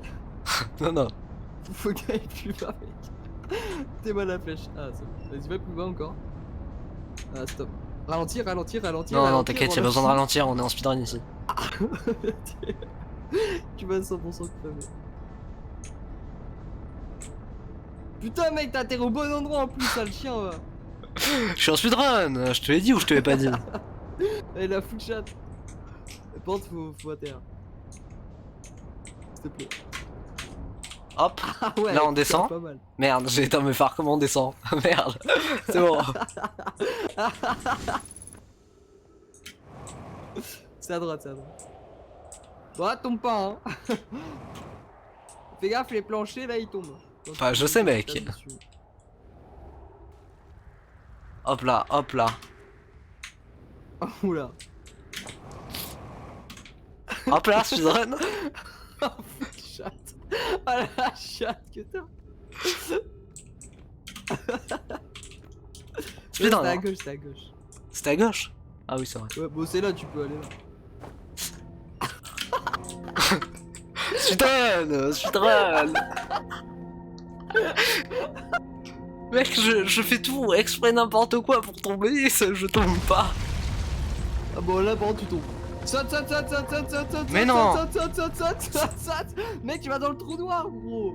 Non. Faut que t'ailles plus bas mec. T'es mal à la flèche. Ah c'est bon. Vas-y va plus bas encore. Ah stop. Ralentir. Non, t'inquiète, y'a besoin de ralentir, on est en speedrun ici. Tu vas 100% crever. Putain mec, t'as atterri au bon endroit en plus, ça le chien va. Je suis en speedrun, je te l'ai dit ou je te l'ai pas dit? Et la full chat. Par contre, faut atterrir. S'il te plaît. Hop, Ah ouais, là on descend. pas mal. Merde, j'ai éteint mes phares, comment on descend? Merde, c'est bon. C'est à droite. Bon, tombe pas hein. Fais gaffe, les planchers là ils tombent. Bah, je sais, mec. Hop là. Oula. Hop là, speedrun. Oh, full chat. Ah la chatte que t'as. Speedrun. C'est à gauche. C'était à gauche? Ah oui, c'est vrai. Ouais, bon, c'est là, tu peux aller là. Speedrun. Mec, je fais tout exprès n'importe quoi pour tomber et je tombe pas. Ah bon, là, bon, tu tombes. Saute. Mais non. Saute. Mec, tu vas dans le trou noir, gros.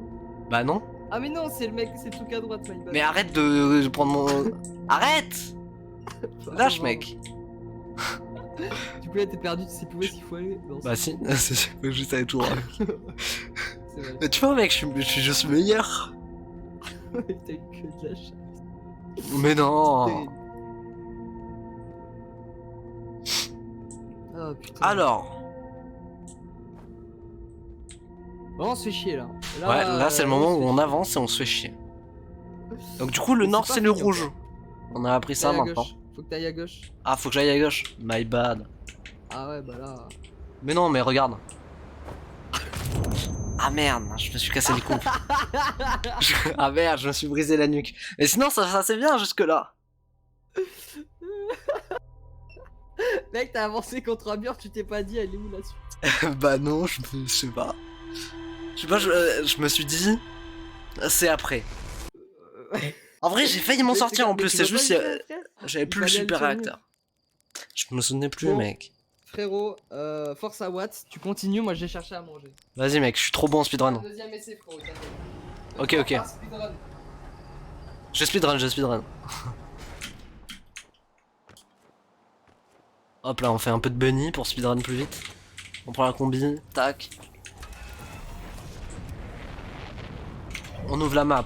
Bah non. Ah, mais non, c'est le mec, c'est le truc à droite, my bad. Mais arrête de prendre mon... Arrête. Lâche, mec. Du coup, là, t'es perdu, tu sais plus où est-ce qu'il faut aller. Non, Bah si, c'est juste aller tout droit. c'est vrai. Mais tu vois, mec, je suis juste meilleur. T'as eu que de la chance. Mais non. Terrible. Oh putain. Alors. Bon, on se fait chier là. Ouais, là c'est le moment où on avance et on se fait chier. Donc du coup, le Mais nord c'est c'est pas le fini rouge. encore. On a appris ça T'ailles à maintenant. gauche. Faut que t'ailles à gauche. Ah, faut que j'aille à gauche. My bad. Ah ouais, bah là. Mais non, mais regarde. Ah merde, je me suis cassé les couilles. Ah merde, je me suis brisé la nuque. Mais sinon, ça c'est bien jusque là. Mec, t'as avancé contre un mur, tu t'es pas dit, elle est où la suite? Bah non, je sais pas. Je me suis dit, c'est après. En vrai, j'ai failli m'en Mais sortir en mais plus, tu c'est veux pas juste, le faire, frère j'avais Il plus le fallait super le réacteur. Je me souvenais plus, Bon. mec. Frérot, force à Watts, tu continues, moi j'ai cherché à manger. Vas-y, mec, je suis trop bon en speedrun. Deuxième essai, frérot. Ok. Je speedrun. Hop là, on fait un peu de bunny pour speedrun plus vite. On prend la combi, tac. On ouvre la map.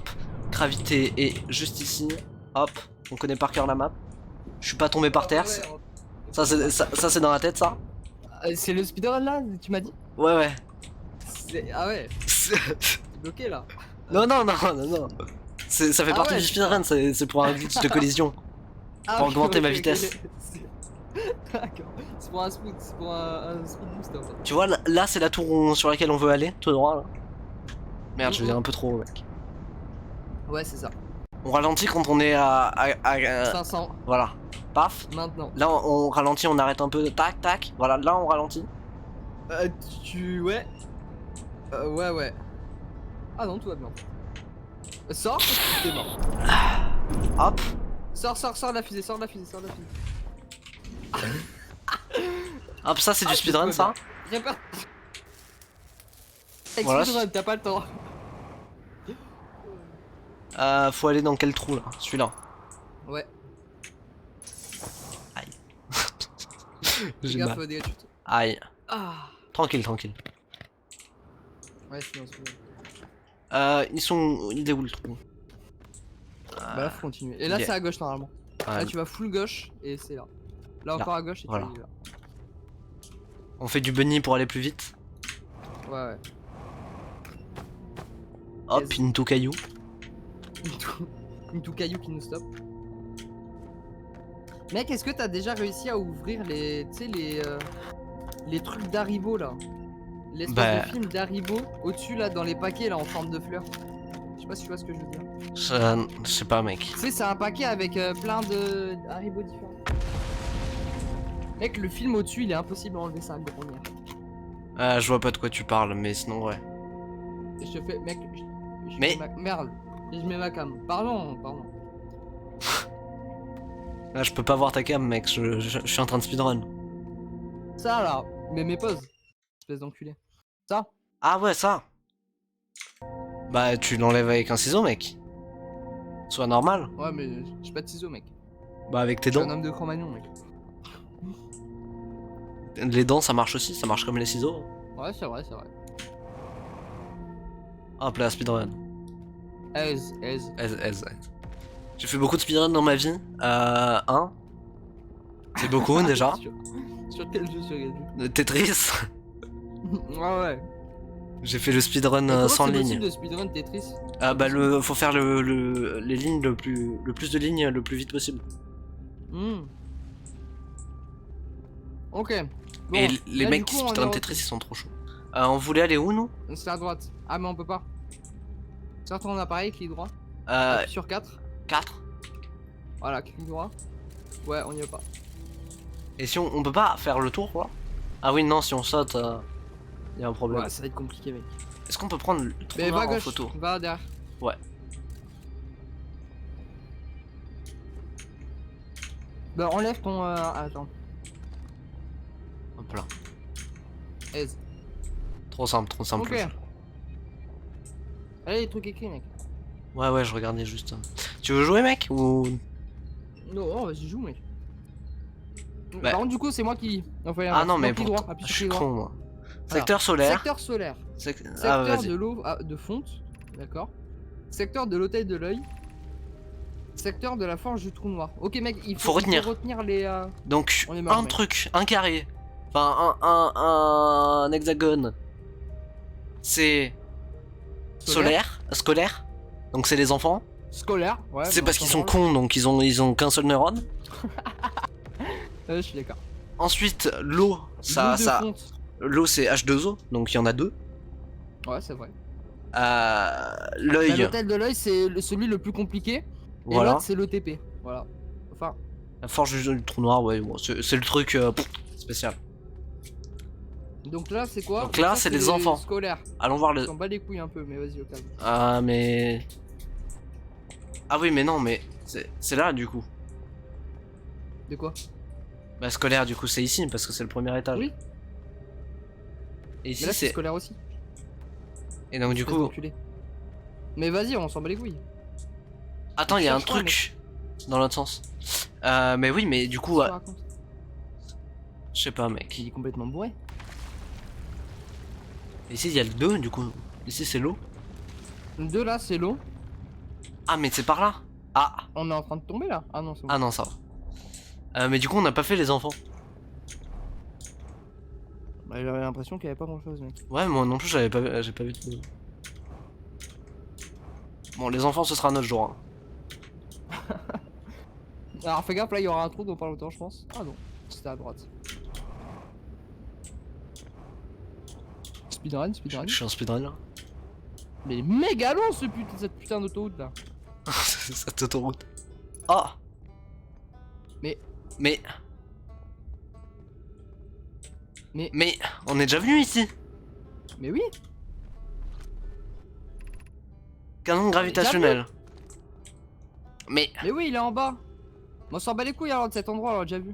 Gravité est juste ici. Hop, on connaît par cœur la map. Je suis pas tombé par terre. Ça c'est dans la tête ça? C'est le speedrun là, tu m'as dit? Ouais ouais. Ah ouais, c'est bloqué là. Non non non non non. Ça fait Ah partie ouais, du speedrun, c'est pour un glitch de collision. Ah, Pour ok, augmenter ok, ma ok, vitesse. D'accord. C'est pour un speed, c'est pour un speed boost en fait. Tu vois là c'est la tour sur laquelle on veut aller, tout droit là. Merde, je vais dire un Mm, peu trop mec. mm. Ouais, c'est ça. On ralentit quand on est à 500 voilà. Paf. maintenant. Là on ralentit, on arrête un peu. Tac tac. Voilà, là on ralentit. Ouais. Ouais, ouais. Ah non, tout va bien. Sors, parce que t'es mort. Hop. Sors de la fusée, sors de la fusée, sors de la fusée. Hop, ça c'est du Ah, speedrun c'est ça. J'ai peur. Voilà. Speedrun, t'as pas le temps. Faut aller dans quel trou là? Celui-là. Ouais. Aïe. Fais J'ai gaffe, mal. des chutes. Aïe. Ah. Tranquille, tranquille. Ouais, sinon c'est bon. Il est où le trou? Bah là, faut continuer. Et là, yeah. c'est à gauche normalement. Ah, Là, tu vas full gauche et c'est là. Là, Là. encore à gauche et Voilà. tu es là. on fait du bunny pour aller plus vite. Ouais, ouais. Hop, Yes. une tout caillou. Une tout caillou qui nous stoppe. Mec, est-ce que t'as déjà réussi à ouvrir les, tu sais, les trucs d'Haribo là? L'espèce Bah. de film d'Haribo au-dessus là dans les paquets là en forme de fleurs. Je sais pas si tu vois ce que je veux dire. Je sais pas mec. Tu sais, c'est un paquet avec plein de Haribo différents. Mec, le film au-dessus il est impossible à enlever ça à gros. Je vois pas de quoi tu parles, mais sinon ouais. Et je te fais, mec, je Mais- mets merde, et je mets ma cam. Pardon. Là je peux pas voir ta cam mec, je suis en train de speedrun. Ça là, mais mes pauses. Espèce d'enculé. Ça. Ah ouais ça. Bah tu l'enlèves avec un ciseau mec. Soit normal. Ouais, mais j'ai pas de ciseaux, mec. Bah avec tes Je suis un dents. homme de Cro-Magnon, mec. Les dents ça marche aussi, ça marche comme les ciseaux. Ouais, c'est vrai, c'est vrai. Hop là, speedrun. Aise. Aise. J'ai fait beaucoup de speedrun dans ma vie. Un. C'est beaucoup déjà. Sur quel jeu, sur quel jeu? Tetris. Ouais. J'ai fait le speedrun Et comment sans c'est ligne. possible de speedrun Tetris? Bah faut faire les lignes le plus de lignes le plus vite possible. Ok. Bon, Et les là, mecs du qui coup, on speedrun est Tetris ils sont trop chauds. On voulait aller où nous? C'est à droite. Ah, mais on peut pas. Sors ton appareil, clic droit. Euh, Appuie sur 4. 4. Voilà, clic droit. Ouais, on y va pas. Et si on peut pas faire le tour quoi? Ah oui non si on saute y a un problème. Ouais, ça va être compliqué, mec. Est-ce qu'on peut prendre le trou Mais noir va à en gauche, photo? va derrière. Ouais. Bah, enlève ton. Attends. Hop là. Aise. Trop simple. Ok. Allez, les trucs écrits, mec. Ouais je regardais juste. Tu veux jouer mec ou? Non, vas-y, joue, mec. Bah. Par contre, du coup, c'est moi qui. Ah non mais clic pour... droit, appuie je sur suis clic droit. con moi. Voilà. Secteur solaire. Secteur solaire. Ah Secteur vas-y. de l'eau de fonte. D'accord. Secteur de l'hôtel de l'œil. Secteur de la forge du trou noir. Ok, mec, il Faut retenir. retenir les. Donc On est mort, un mec. truc, un carré, enfin un hexagone, c'est scolaire, donc c'est les enfants. Scolaire. Ouais. C'est bah, parce on qu'ils s'en sont branle. cons donc ils ont qu'un seul neurone. Je suis d'accord. Ensuite l'eau, L'eau de fonte. l'eau c'est H2O donc il y en a deux. Ouais, c'est vrai. Bah, L'œil, l'hôtel de l'œil, c'est celui le plus compliqué. Et voilà. l'autre, c'est l'OTP. Voilà. Enfin, La forge du trou noir, ouais, bon, c'est le truc spécial. donc là, c'est quoi? Donc là, Ça, c'est les enfants. Scolaires. Allons voir On le. s'en bat les couilles un peu, mais vas-y, au calme. Ah mais. Ah oui mais non mais c'est là du coup. De quoi? Bah scolaire du coup c'est ici parce que c'est le premier étage. Oui. Et Mais ici là, c'est c'est. scolaire aussi. Et donc du Espèce coup. d'enculé. Mais vas-y, on s'en bat les couilles. Attends, il y a un Cherche pas, truc dans l'autre sens. Mais oui, mais du coup, Qu'est-ce que tu racontes? je sais pas, mec. Il est complètement bourré. Ici, il y a le 2, du coup. Ici, c'est l'eau. Le 2 là, c'est l'eau. Ah, mais c'est par là. Ah, On est en train de tomber là. Ah non, c'est bon. ah non, ça va. Mais du coup, on n'a pas fait les enfants. Bah, j'avais l'impression qu'il y avait pas grand chose, mec. Ouais, moi non plus, j'ai pas vu de... Bon, les enfants, ce sera notre jour. Hein. Alors fais gaffe, là il y aura un trou dans pas longtemps, je pense. Ah non, c'était à droite. Speedrun, speedrun. Je suis en speedrun là. Mais il est méga long cette putain d'autoroute là. Cette autoroute. Oh. Mais. Mais, on est déjà venu ici. Mais oui. Canon gravitationnel. Mais oui, il est en bas. On s'en bat les couilles alors de cet endroit, on l'a déjà vu.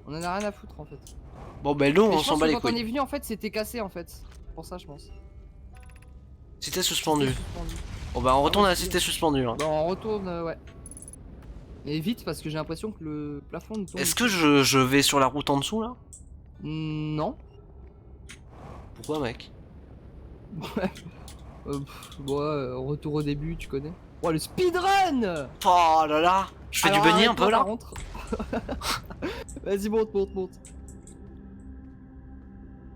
On en a rien à foutre en fait. bon, ben l'eau, Mais on je s'en pense bat que les quand on est couilles. venu en fait c'était cassé en fait. Pour ça je pense. Cité suspendue. Suspendu. Bon, bah on retourne ouais, à la c'est cité suspendue. Hein. Bon on retourne ouais. Mais vite parce que j'ai l'impression que le plafond nous tombe. Est-ce que je vais sur la route en dessous là? Non. Pourquoi, mec? Retour au début, tu connais. Oh le speedrun. Oh là là. Je fais du bunny un peu là. Vas-y monte.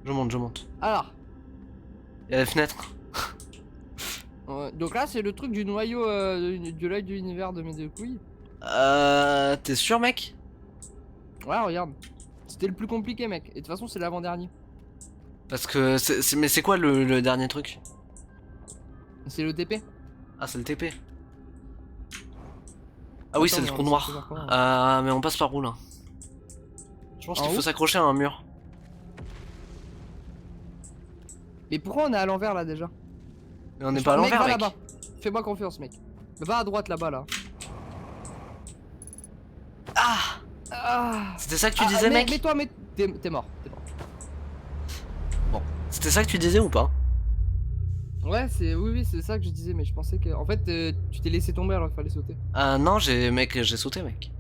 Je monte. Alors. Il y a la fenêtre. Donc là c'est le truc du noyau de l'œil de l'univers de mes deux couilles. T'es sûr, mec? Ouais regarde. C'était le plus compliqué mec. Et de toute façon c'est l'avant-dernier. Parce que mais c'est quoi le dernier truc? C'est le TP. Ah, c'est le TP. Ah oui, c'est Attends, le mais trou on noir. sait pas comment. Mais on passe par où là? Je pense En qu'il faut haut s'accrocher à un mur. Mais pourquoi on est à l'envers là déjà? Mais on n'est pas à l'envers, va mec. là-bas. Fais-moi confiance mec. Va à droite là-bas là. Ah. C'était ça que tu disais, mec? Mais toi, t'es mort. Bon, c'était ça que tu disais ou pas? Ouais, oui, c'est ça que je disais, mais je pensais que. En fait, tu t'es laissé tomber alors il fallait sauter. Non, j'ai sauté, mec.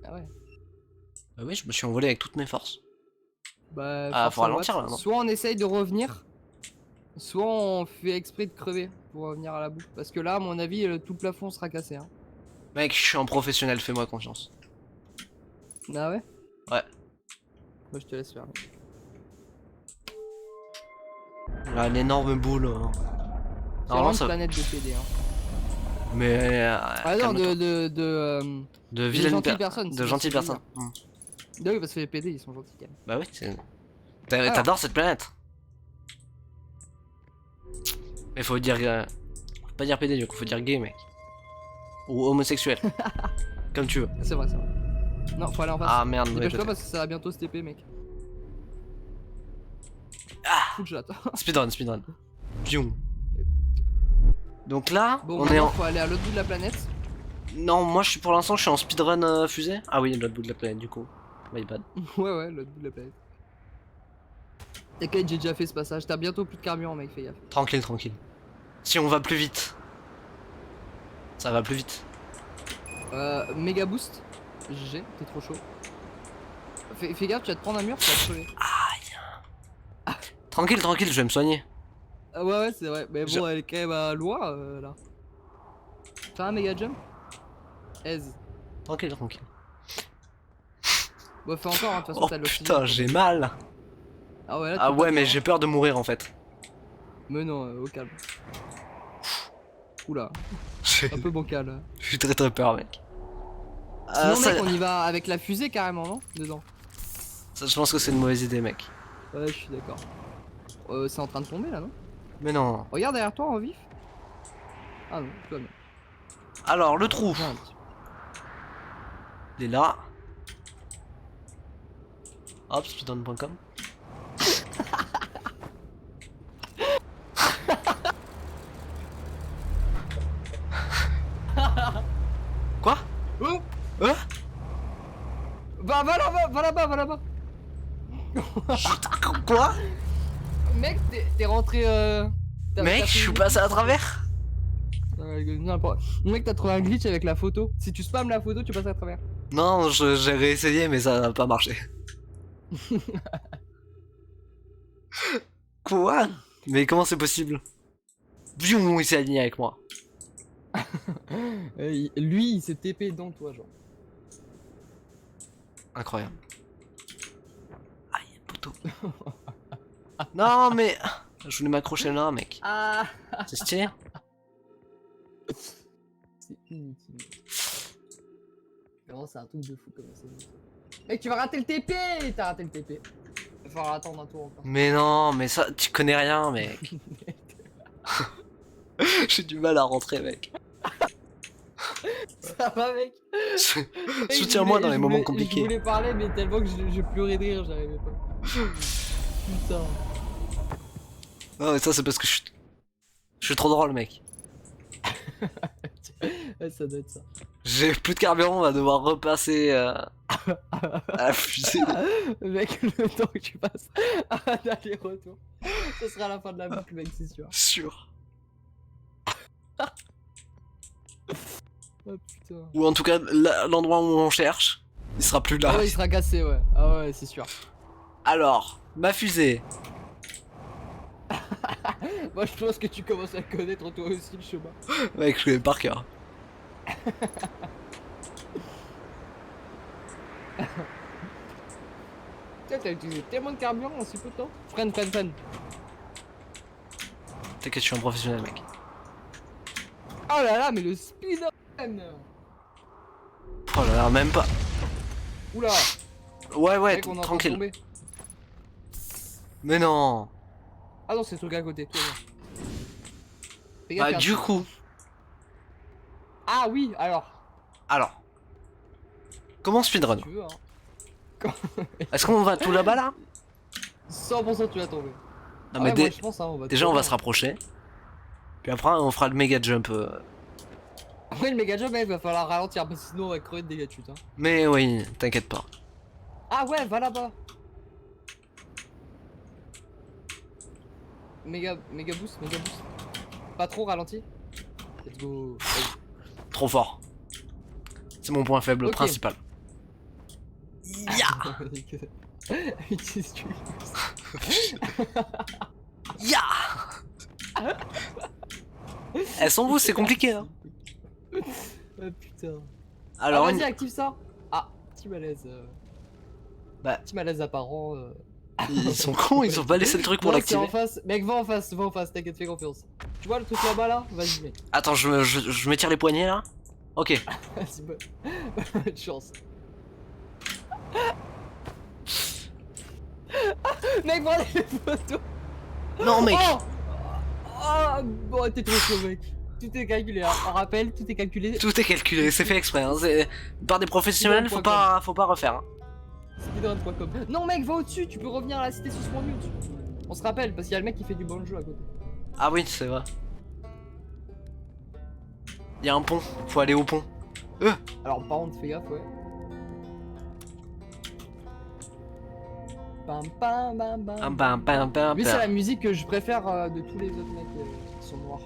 Ah ouais. Bah oui, je me suis envolé avec toutes mes forces. Bah, Ah, force faut à ralentir, Watt. là, non? Soit on essaye de revenir, soit on fait exprès de crever pour revenir à la boucle. Parce que là, à mon avis, tout le plafond sera cassé. Hein. Mec, je suis un professionnel, fais-moi confiance. Ah ouais? Ouais. Moi, je te laisse faire. Mec. Ah, l'énorme boule. Hein. C'est Normalement, vraiment une ça... planète de PD. Hein. Mais... Ah non, calme-toi. de vilaines gentilles personnes. De c'est gentilles ce que je veux personnes. dire. Ah oui, parce que les PD, ils sont gentils quand même. Bah oui, c'est... Alors. T'adores cette planète. Mais faut dire... Faut pas dire PD, du coup, faut dire gay, mec. Ou homosexuel. Comme tu veux. C'est vrai. Non, faut aller en face. Ah merde, mauvais Dépêche-toi côté. parce que ça va bientôt se TP, mec. Ah, Faut que j'attends. speedrun. Pium. Donc là, Bon, on est maintenant, en... faut aller à l'autre bout de la planète. Non, moi pour l'instant je suis en speedrun fusée. Ah oui, l'autre bout de la planète du coup. My bad. Ouais, l'autre bout de la planète. T'inquiète, j'ai déjà fait ce passage. T'as bientôt plus de carburant, mec, fais gaffe. Tranquille. Si on va plus vite. Ça va plus vite. Méga boost. GG, t'es trop chaud. Fais gaffe, tu vas te prendre un mur, tu vas te crever. Tranquille, je vais me soigner. Ah ouais, c'est vrai. Mais bon, elle est quand même loin, là. Fais un méga jump. Aise. Tranquille. Bon, fais encore, hein, de toute façon, Oh t'as le putain, j'ai mal. Ah ouais, là, Ah t'es ouais, pas mais bien. j'ai peur de mourir en fait. Mais non, au calme. Oula, J'ai un peu bancal. j'ai très peur, mec. Sinon, Ça, mec, on y va avec la fusée carrément, non? Dedans. ça, je pense que c'est une mauvaise idée, mec. Ouais, je suis d'accord. C'est en train de tomber là, non? Mais non. Regarde derrière toi en vif. Ah non, tout va bien. Alors, le trou. Ouais, un petit Il est là. Hop, speedrun.com. Quoi? peu. Hein? Va là-bas. Quoi? Mec, t'es rentré. Mec, je suis passé à travers. Mec, t'as trouvé un glitch avec la photo. Si tu spams la photo, tu passes à travers. Non, j'ai réessayé, mais ça n'a pas marché. Quoi? Mais comment c'est possible? Bioum, il s'est aligné avec moi. Lui, il s'est TP dans toi, genre. Incroyable. Aïe, poteau. Non, mais. Je voulais m'accrocher là, mec. Ah. C'est stylé. C'est inutile. Vraiment, c'est un truc de fou comme ça. Mec, tu vas rater le TP. T'as raté le TP. Il va falloir attendre un tour encore. Mais non, mais ça, tu connais rien, mec. J'ai du mal à rentrer, mec. Ça va, mec. Soutiens-moi dans les moments compliqués. Je voulais parler, mais tellement que je pleurais de rire, j'arrivais pas. Putain. Non, mais ça, c'est parce que je suis trop drôle, mec. Ouais, ça doit être ça. J'ai plus de carburant, on va devoir repasser à la fusée. Mec, le temps que tu passes à l'aller-retour, ce sera la fin de la boucle, mec, c'est sûr. Sûr. Oh putain. Ou en tout cas, l'endroit où on cherche, il sera plus là. Ah ouais, il sera cassé, ouais. Ah ouais, c'est sûr. Alors, ma fusée. Moi, je pense que tu commences à connaître toi aussi le chemin. Mec, je connais par cœur. Putain, t'as utilisé tellement de carburant en si peu de temps. Freine. T'inquiète, je suis un professionnel, mec. Oh là là, mais le speedrun. Oh là là, même pas. Oula. Ouais, Mec, on est en train de tranquille. tomber. Mais non. Ah non, c'est le truc à côté. Toi, fais gaffe, Bah, il y a un du truc. coup. Ah oui, alors. Alors. Comment speedrun? Tu veux, hein. Est-ce qu'on va tout là-bas là? 100% tu vas tomber. Non, Ah mais ouais, moi, je pense, hein, déjà, on va se tomber. rapprocher. Puis après, on fera le méga jump. Après, le méga jump, mec, va falloir ralentir parce que sinon on va crever de dégâts de chute. Hein. Mais oui, t'inquiète pas. Ah ouais, va là-bas. Méga boost. Pas trop ralenti. Let's go. Trop fort. C'est mon point faible Ok. principal. Ya. Utilise-tu. Ya. Elles sont où? C'est compliqué, hein. Ah putain. Alors, Ah, vas-y, active ça. Ah, petit malaise. Bah. Petit malaise apparent. ils sont cons, ils ont pas laissé le truc pour Non, c'est en l'activer. face. Mec, va en face, t'inquiète, fais confiance. Tu vois le truc là-bas là? Vas-y, mec. Attends, je m'étire les poignets là. Ok. Vas-y, bonne chance. Mec, voilà les photos. Non, mec. Oh, oh bon, t'es trop chaud, mec. Tout est calculé, hein. On rappelle, tout est calculé. Tout est calculé, c'est fait exprès. Hein. Par des professionnels, faut pas refaire. Hein. Speedrun.com. Non, mec, va au-dessus, tu peux revenir à la cité 60 minutes. On se rappelle, parce qu'il y a le mec qui fait du bon jeu à côté. Ah oui, c'est vrai. Il y a un pont, faut aller au pont. Alors, par contre, fais gaffe, ouais. Bam. Lui, c'est la musique que je préfère de tous les autres mecs qui sont noirs.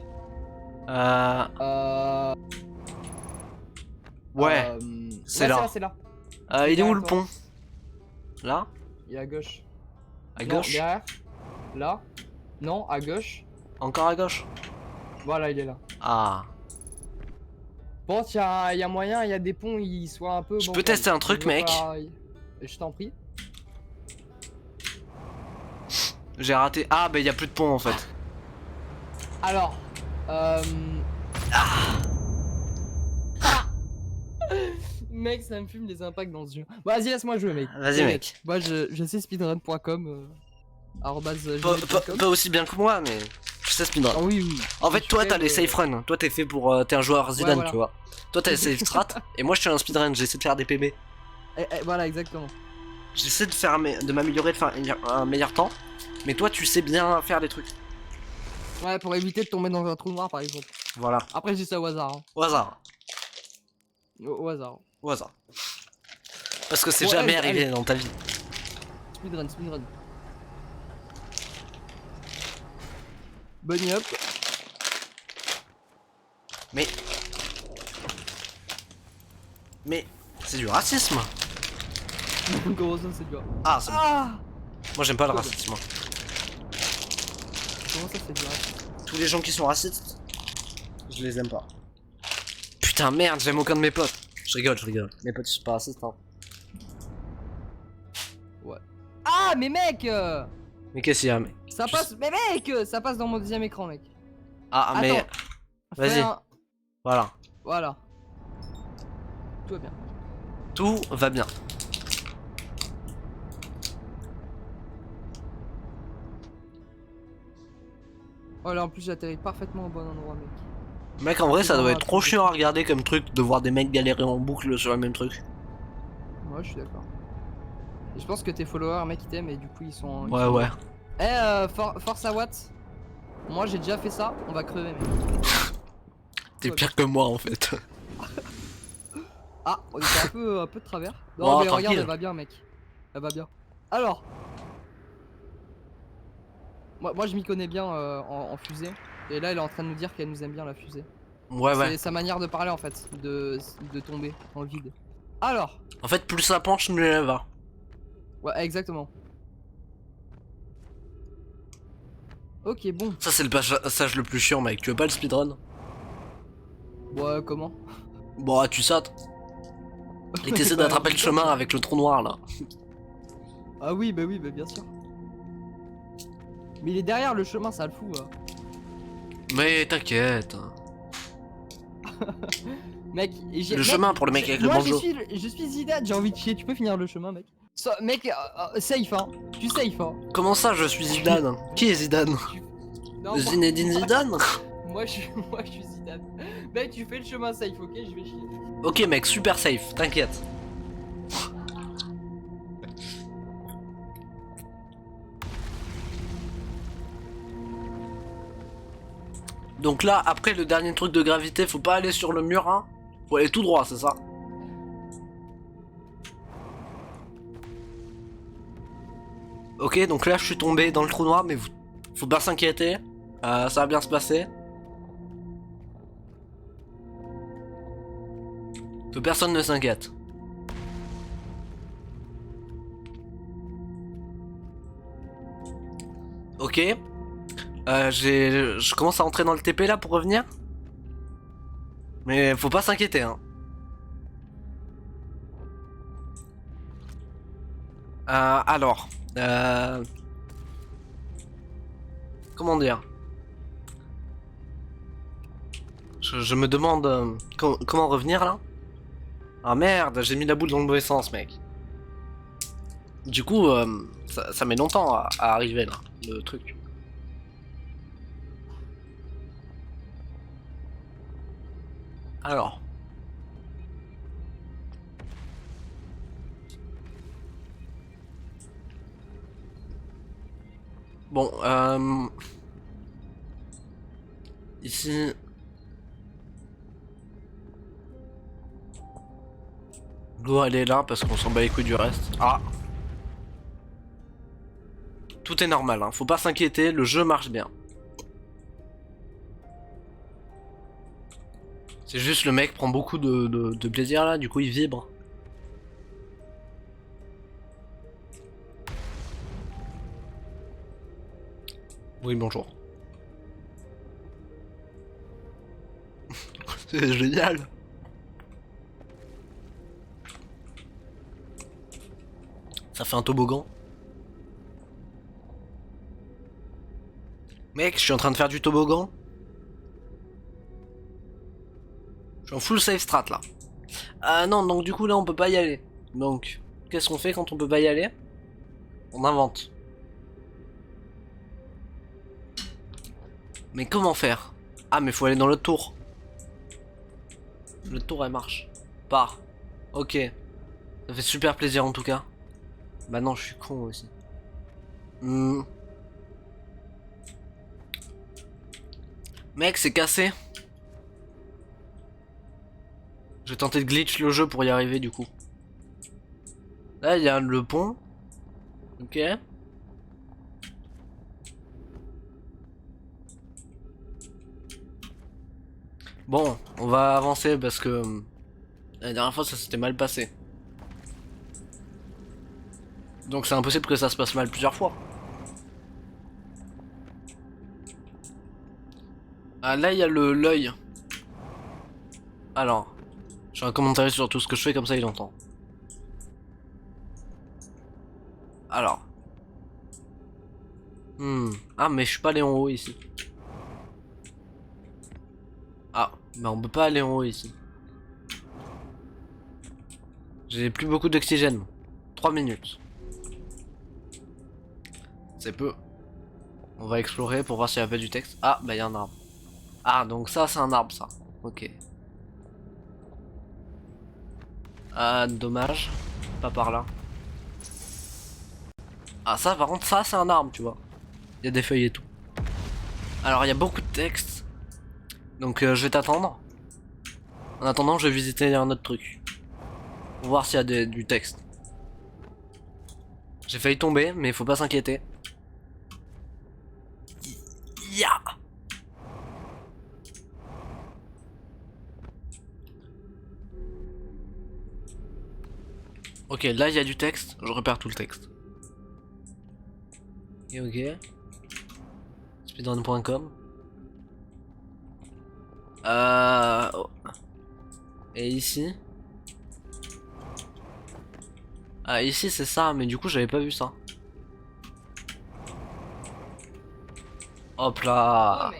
Ouais, c'est là. C'est là. Il est où le pont? Là? Il est à gauche. À Non, gauche? derrière. Là. Non, à gauche. Encore à gauche? Voilà, il est là. Ah. Bon, il y a moyen, il y a des ponts, ils soient un peu. Je peux tester un truc, mec. Je t'en prie. J'ai raté. Ah, bah il y a plus de pont en fait. Alors. Mec, ça me fume les impacts dans ce jeu. Bon, vas-y, laisse-moi jouer, mec. Vas-y, mec. Moi, je sais speedrun.com. Pas aussi bien que moi, mais je sais speedrun. Ah oui. En fait, toi, t'as les safe runs. Toi, t'es fait pour. T'es un joueur Zidane, voilà. tu vois. Toi, t'as les safe strat. Et moi, je suis un speedrun. J'essaie de faire des PB. Voilà, exactement. J'essaie de m'améliorer, de faire un meilleur temps. Mais toi, tu sais bien faire des trucs. Ouais, pour éviter de tomber dans un trou noir, par exemple. Voilà. Après, je dis ça au hasard. Hein. Au hasard. Au hasard. Au hasard. Parce que c'est Ouais, jamais allez. arrivé dans ta vie. Speedrun. Bunny up. Mais c'est du racisme. Comment ça, c'est dur. Ah, c'est bon. Ah. Moi, j'aime pas le racisme. Comment ça, c'est dur. Tous les gens qui sont racistes, je les aime pas. Putain, merde, j'aime aucun de mes potes. Je rigole. Mes potes, je suis pas raciste, hein. Ah Ah, mais mec Mais qu'est-ce qu'il y a, mec? ça passe, mais mec ça passe dans mon deuxième écran, mec. Ah, mais... Attends. Vas-y. Fais un- Voilà. Voilà. Tout va bien. Tout va bien. Oh là, en plus, j'atterris parfaitement au bon endroit, mec. Mec, en vrai, C'est ça doit vraiment être un trop truc de chiant à fou. regarder comme truc de voir des mecs galérer en boucle sur le même truc. Ouais, je suis d'accord. Et je pense que tes followers, mec, ils t'aiment et du coup, ils sont. Ouais, ouais. Force à Watt. Moi, j'ai déjà fait ça. On va crever, mec. T'es Ouais, pire que moi, en fait. Ah, on était un peu de travers. Non, Bon, mais regarde, tranquille. elle va bien, mec. Elle va bien. Alors. Moi je m'y connais bien en fusée. Et là, elle est en train de nous dire qu'elle nous aime bien, la fusée. Ouais, ouais. C'est sa manière de parler, en fait. De tomber dans le vide. Alors. En fait, plus ça penche, mieux elle va. Ouais, exactement. Ok, bon. Ça, c'est le passage le plus chiant, mec. Tu veux pas le speedrun? Ouais, comment? Bon, tu sautes. Et t'essaies d'attraper le chemin avec le trou noir, là. Ah oui, bah bien sûr. Mais il est derrière le chemin, ça le fout. Mais t'inquiète. Mec, Le chemin pour le mec avec le moi, banjo. je suis Zidane, j'ai envie de chier. Tu peux finir le chemin, mec. Mec, safe, hein. Tu safe, hein. Comment ça, je suis Zidane? Qui est Zidane? Non, moi- Zinedine Zidane? moi, je suis Zidane. Mec, tu fais le chemin safe, ok? Je vais chier. Ok, mec, super safe, t'inquiète. Donc là, après le dernier truc de gravité, faut pas aller sur le mur, hein. Faut aller tout droit, c'est ça? Ok, donc là, je suis tombé dans le trou noir, mais faut pas s'inquiéter. Ça va bien se passer. Que personne ne s'inquiète. Ok. Je commence à entrer dans le TP là pour revenir. Mais faut pas s'inquiéter, hein. Alors. Comment dire? Je me demande comment revenir là. Ah merde, j'ai mis la boule dans le mauvais sens, mec. Du coup, ça met longtemps à arriver là, le truc. Alors. Bon, ici. L'eau elle est là parce qu'on s'en bat les couilles du reste. Ah. Tout est normal, hein. Faut pas s'inquiéter, le jeu marche bien. C'est juste le mec prend beaucoup de plaisir là, du coup il vibre. Oui, bonjour. C'est génial. Ça fait un toboggan. Mec, je suis en train de faire du toboggan. Je suis en full save strat là. Ah non, donc du coup là on peut pas y aller. Donc, qu'est-ce qu'on fait quand on peut pas y aller? On invente. Mais comment faire? Ah mais faut aller dans l'autre tour. L'autre tour elle marche. Pas. Ok. Ça fait super plaisir en tout cas. Bah non, je suis con aussi. Mec, c'est cassé. Je vais tenter de glitch le jeu pour y arriver du coup. Là, il y a le pont. Ok. Bon, on va avancer parce que la dernière fois ça s'était mal passé. Donc c'est impossible que ça se passe mal plusieurs fois. Ah là il y a l'œil. Alors, je fais un commentaire sur tout ce que je fais comme ça il entend. Alors, Ah, mais je suis pas allé en haut ici. Ah, mais on peut pas aller en haut ici. J'ai plus beaucoup d'oxygène. 3 minutes. C'est peu. On va explorer pour voir s'il y a pas du texte. Ah, bah il y a un arbre. Ah, donc ça, c'est un arbre, ça. Ok. Ah, dommage. Pas par là. Ah, ça, par contre, ça, c'est un arbre, tu vois. Il y a des feuilles et tout. Alors, il y a beaucoup de texte. Donc, je vais t'attendre. En attendant, je vais visiter un autre truc. Pour voir s'il y a du texte. J'ai failli tomber, mais faut pas s'inquiéter. Ya. Ok, là il y a du texte, je repère tout le texte. Et ok. Speedrun.com. Oh. Et ici. Ah, ici c'est ça, mais du coup j'avais pas vu ça. Hop là.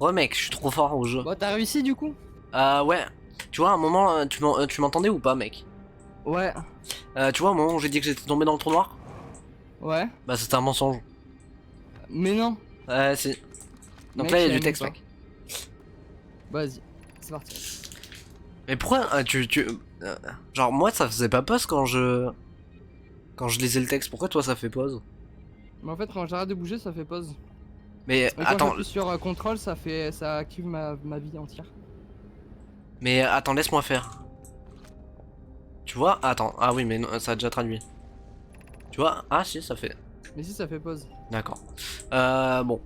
Ouais mec, je suis trop fort au jeu. Bon, t'as réussi du coup? Ouais. Tu vois, à un moment, tu m'entendais ou pas, mec? Ouais. Tu vois, au moment où j'ai dit que j'étais tombé dans le trou noir? Ouais. Bah, c'était un mensonge. Mais non. Ouais, c'est. Donc Mec, là, il y a j'y du arrive texte, pas. mec. Vas-y, c'est parti. Mais pourquoi genre, moi, ça faisait pas pause quand je. Quand je lisais le texte. Pourquoi toi, ça fait pause? Mais en fait, quand j'arrête de bouger, ça fait pause. Mais Et quand attends, j'appuie sur contrôle, ça active ma vie entière. laisse-moi faire. Tu vois? Attends, ah oui, mais non, ça a déjà traduit. Tu vois? Ah si, ça fait. Mais si, ça fait pause. D'accord. Bon.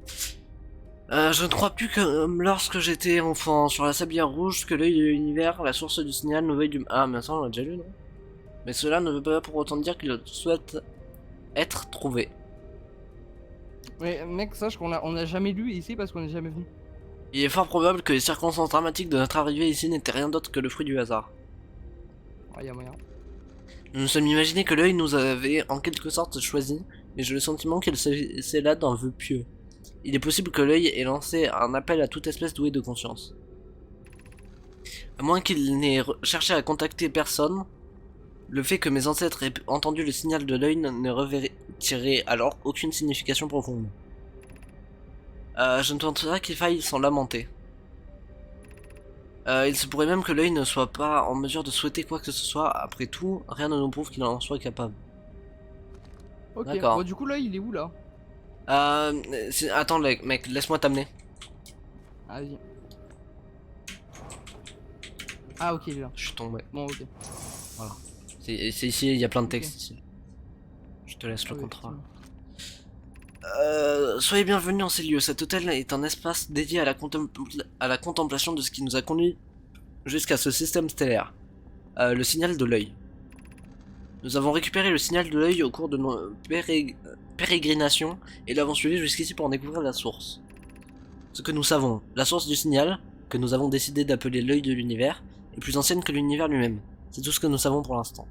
Je ne crois plus que lorsque j'étais enfant, sur la sablière rouge, que l'œil de l'univers, la source du signal, nouvelle du... Ah, mais ça, on l'a déjà lu, non? Mais cela ne veut pas pour autant dire qu'il souhaite être trouvé. Mais mec, sache on a jamais lu ici parce qu'on est jamais venu. Il est fort probable que les circonstances dramatiques de notre arrivée ici n'étaient rien d'autre que le fruit du hasard. Ouais, y'a moyen. Nous nous sommes imaginés que l'œil nous avait en quelque sorte choisi, mais j'ai le sentiment qu'il s'agissait là d'un vœu pieux. Il est possible que l'œil ait lancé un appel à toute espèce douée de conscience. À moins qu'il n'ait cherché à contacter personne, le fait que mes ancêtres aient entendu le signal de l'œil ne revêtirait alors aucune signification profonde. Je ne pense pas qu'il faille s'en lamenter. Il se pourrait même que l'œil ne soit pas en mesure de souhaiter quoi que ce soit, après tout, rien ne nous prouve qu'il en soit capable. Ok, D'accord. bon, du coup, là, il est où là? Attends mec, laisse-moi t'amener. Vas-y. Ah, ok, il est là. Je suis tombé. Bon, ok. Voilà. C'est ici, il y a plein de Ok. textes ici. Je te laisse Ah le oui, contrôle. effectivement. Soyez bienvenus en ces lieux. Cet hôtel est un espace dédié à la contemplation de ce qui nous a conduit jusqu'à ce système stellaire. Le signal de l'œil. Nous avons récupéré le signal de l'œil au cours de nos pérégrinations et l'avons suivi jusqu'ici pour en découvrir la source. Ce que nous savons, la source du signal, que nous avons décidé d'appeler l'œil de l'univers, est plus ancienne que l'univers lui-même. C'est tout ce que nous savons pour l'instant.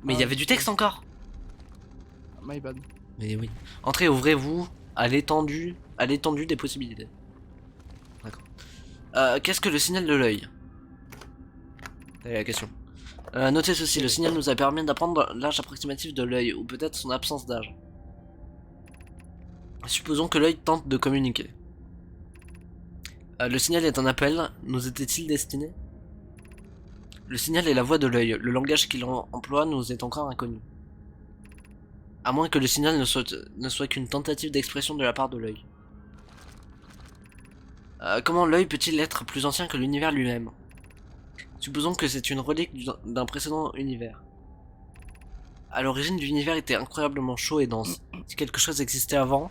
Mais il y Ah, avait du texte encore. My bad. Mais oui. Entrez, ouvrez-vous à l'étendue des possibilités. D'accord. Qu'est-ce que le signal de l'œil? C'est la question. Notez ceci, le signal nous a permis d'apprendre l'âge approximatif de l'œil, ou peut-être son absence d'âge. Supposons que l'œil tente de communiquer. Le signal est un appel, nous était-il destiné? Le signal est la voix de l'œil, le langage qu'il emploie nous est encore inconnu. À moins que le signal ne soit qu'une tentative d'expression de la part de l'œil. Comment l'œil peut-il être plus ancien que l'univers lui-même? Supposons que c'est une relique d'un précédent univers. À l'origine, l'univers était incroyablement chaud et dense. Si quelque chose existait avant,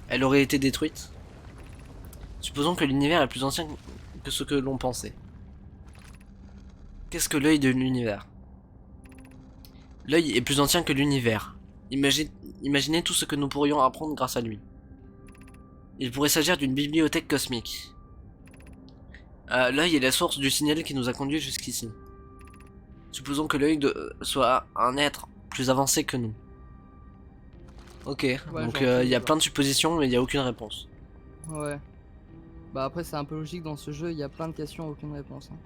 elle aurait été détruite. Supposons que l'univers est plus ancien que ce que l'on pensait. Qu'est-ce que l'œil de l'univers? L'œil est plus ancien que l'univers. Imaginez tout ce que nous pourrions apprendre grâce à lui. Il pourrait s'agir d'une bibliothèque cosmique. L'œil est la source du signal qui nous a conduits jusqu'ici. Supposons que l'œil soit un être plus avancé que nous. Ok, Ouais, donc genre, il y a genre. plein de suppositions, mais il y a aucune réponse. Ouais. Bah après c'est un peu logique dans ce jeu, il y a plein de questions, aucune réponse. Hein.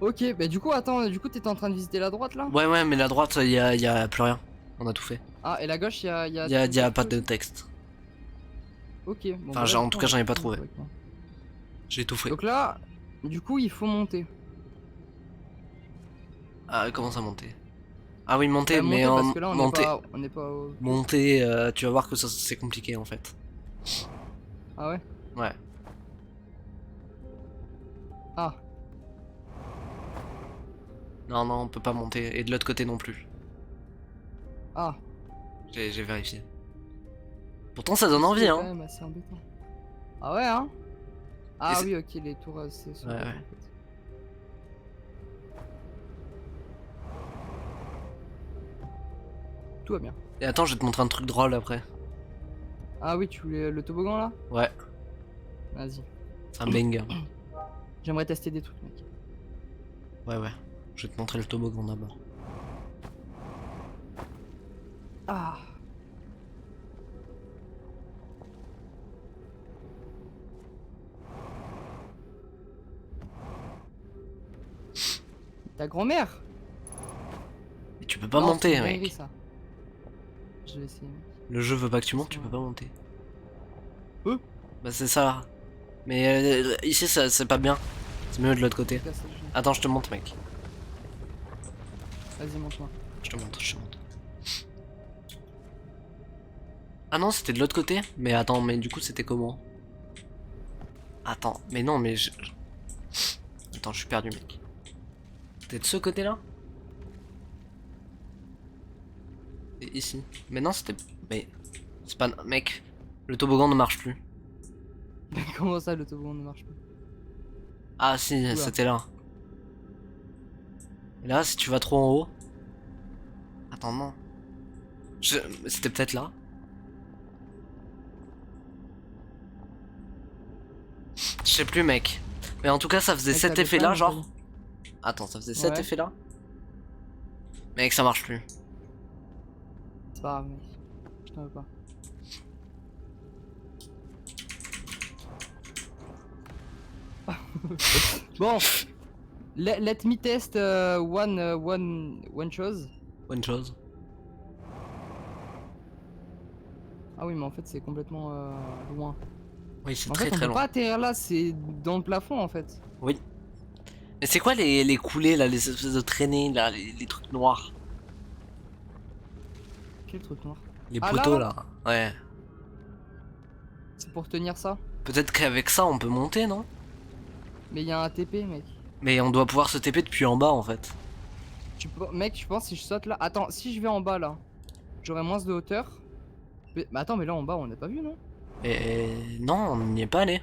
Ok, bah du coup attends, du coup t'étais en train de visiter la droite là? Ouais, ouais, mais la droite, y a plus rien. On a tout fait. Ah et la gauche y a Y a d'autres pas trucs de aussi. texte. Ok, bon Enfin, bah là en du coup tout on cas, va j'en ai pas continuer trouvé. avec moi. J'ai tout fait. Donc là, du coup il faut monter. Ah, comment ça monter? Ah oui, monter, Bah mais monter parce en que là monter. on n'est pas au tour. Monter, tu vas voir que ça c'est compliqué en fait. Ah ouais? Ouais. Ah, Non, non, on peut pas monter. Et de l'autre côté non plus. ah. J'ai vérifié. Pourtant, ça donne envie, C'est quand hein. même assez embêtant. Ah ouais hein? Et Ah c'est- oui ok les tours c'est sur Ouais, droite ouais. en fait. Tout va bien. Et attends, je vais te montrer un truc drôle après. Ah oui tu voulais le toboggan là? Ouais, Vas-y. c'est un banger. J'aimerais tester des trucs mec. Ouais, ouais. Je vais te montrer le toboggan d'abord. Ah. Ta grand-mère? Et tu peux pas Non, c'est monter, une dinguerie, mec. ça. Je vais essayer. Mec. Le jeu veut pas que tu montes, C'est tu peux vrai. pas monter. Euh Bah, c'est ça. Mais ici, c'est pas bien. C'est mieux de l'autre côté. Là, c'est le jeu. Attends, je te montre, mec. Vas-y, montre-moi. Je te montre, je te montre. Ah non, c'était de l'autre côté? Mais attends, mais du coup, c'était comment? Attends, mais non, mais je... Attends, je suis perdu, mec. C'était de ce côté-là? Et ici. Mais non, c'était... Mais... C'est pas... Mec, le toboggan ne marche plus. Comment ça, le toboggan ne marche pas? Ah si, Oula. c'était là. Et là, si tu vas trop en haut... Attends, non. C'était peut-être là. Je sais plus, mec. Mais en tout cas, ça faisait Mec, cet t'avais pas effet-là, une genre. montagne. Attends, ça faisait cet Ouais. effet-là. Mec, ça marche plus. C'est pas grave, mec. Je t'en veux pas. Bon. Let me test one chose. Bonne chose. Ah oui, mais en fait, c'est complètement loin. Oui, c'est En très fait, on très peut long. pas atterrir là, c'est dans le plafond en fait. Oui. Mais c'est quoi les coulées là, les espèces de traînées là, les trucs noirs? Quel truc noir. Les Ah, poteaux là là. Ouais. C'est pour tenir ça. Peut-être qu'avec ça on peut monter, non? Mais il y a un TP, mec. Mais on doit pouvoir se TP depuis en bas en fait. Mec, tu penses si je saute là. Attends, si je vais en bas là, j'aurai moins de hauteur. Mais attends, mais là en bas, on n'a pas vu, non? Et non, on n'y est pas allé.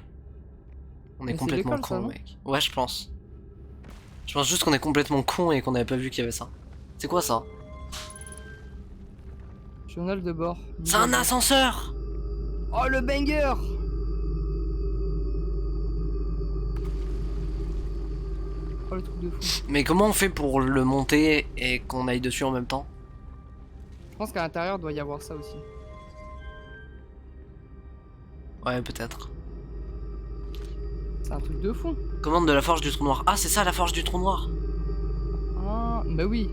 On est Mais c'est complètement l'école, ça, con, non? mec. Ouais, je pense. Je pense juste qu'on est complètement con et qu'on n'avait pas vu qu'il y avait ça. C'est quoi ça? Journal de bord. C'est un ascenseur! Oh le banger! Oh le truc de fou. Mais comment on fait pour le monter et qu'on aille dessus en même temps? Je pense qu'à l'intérieur doit y avoir ça aussi. Ouais, peut-être. C'est un truc de fou. Commande de la forge du trou noir. Ah, c'est ça la forge du trou noir! Ah, bah oui.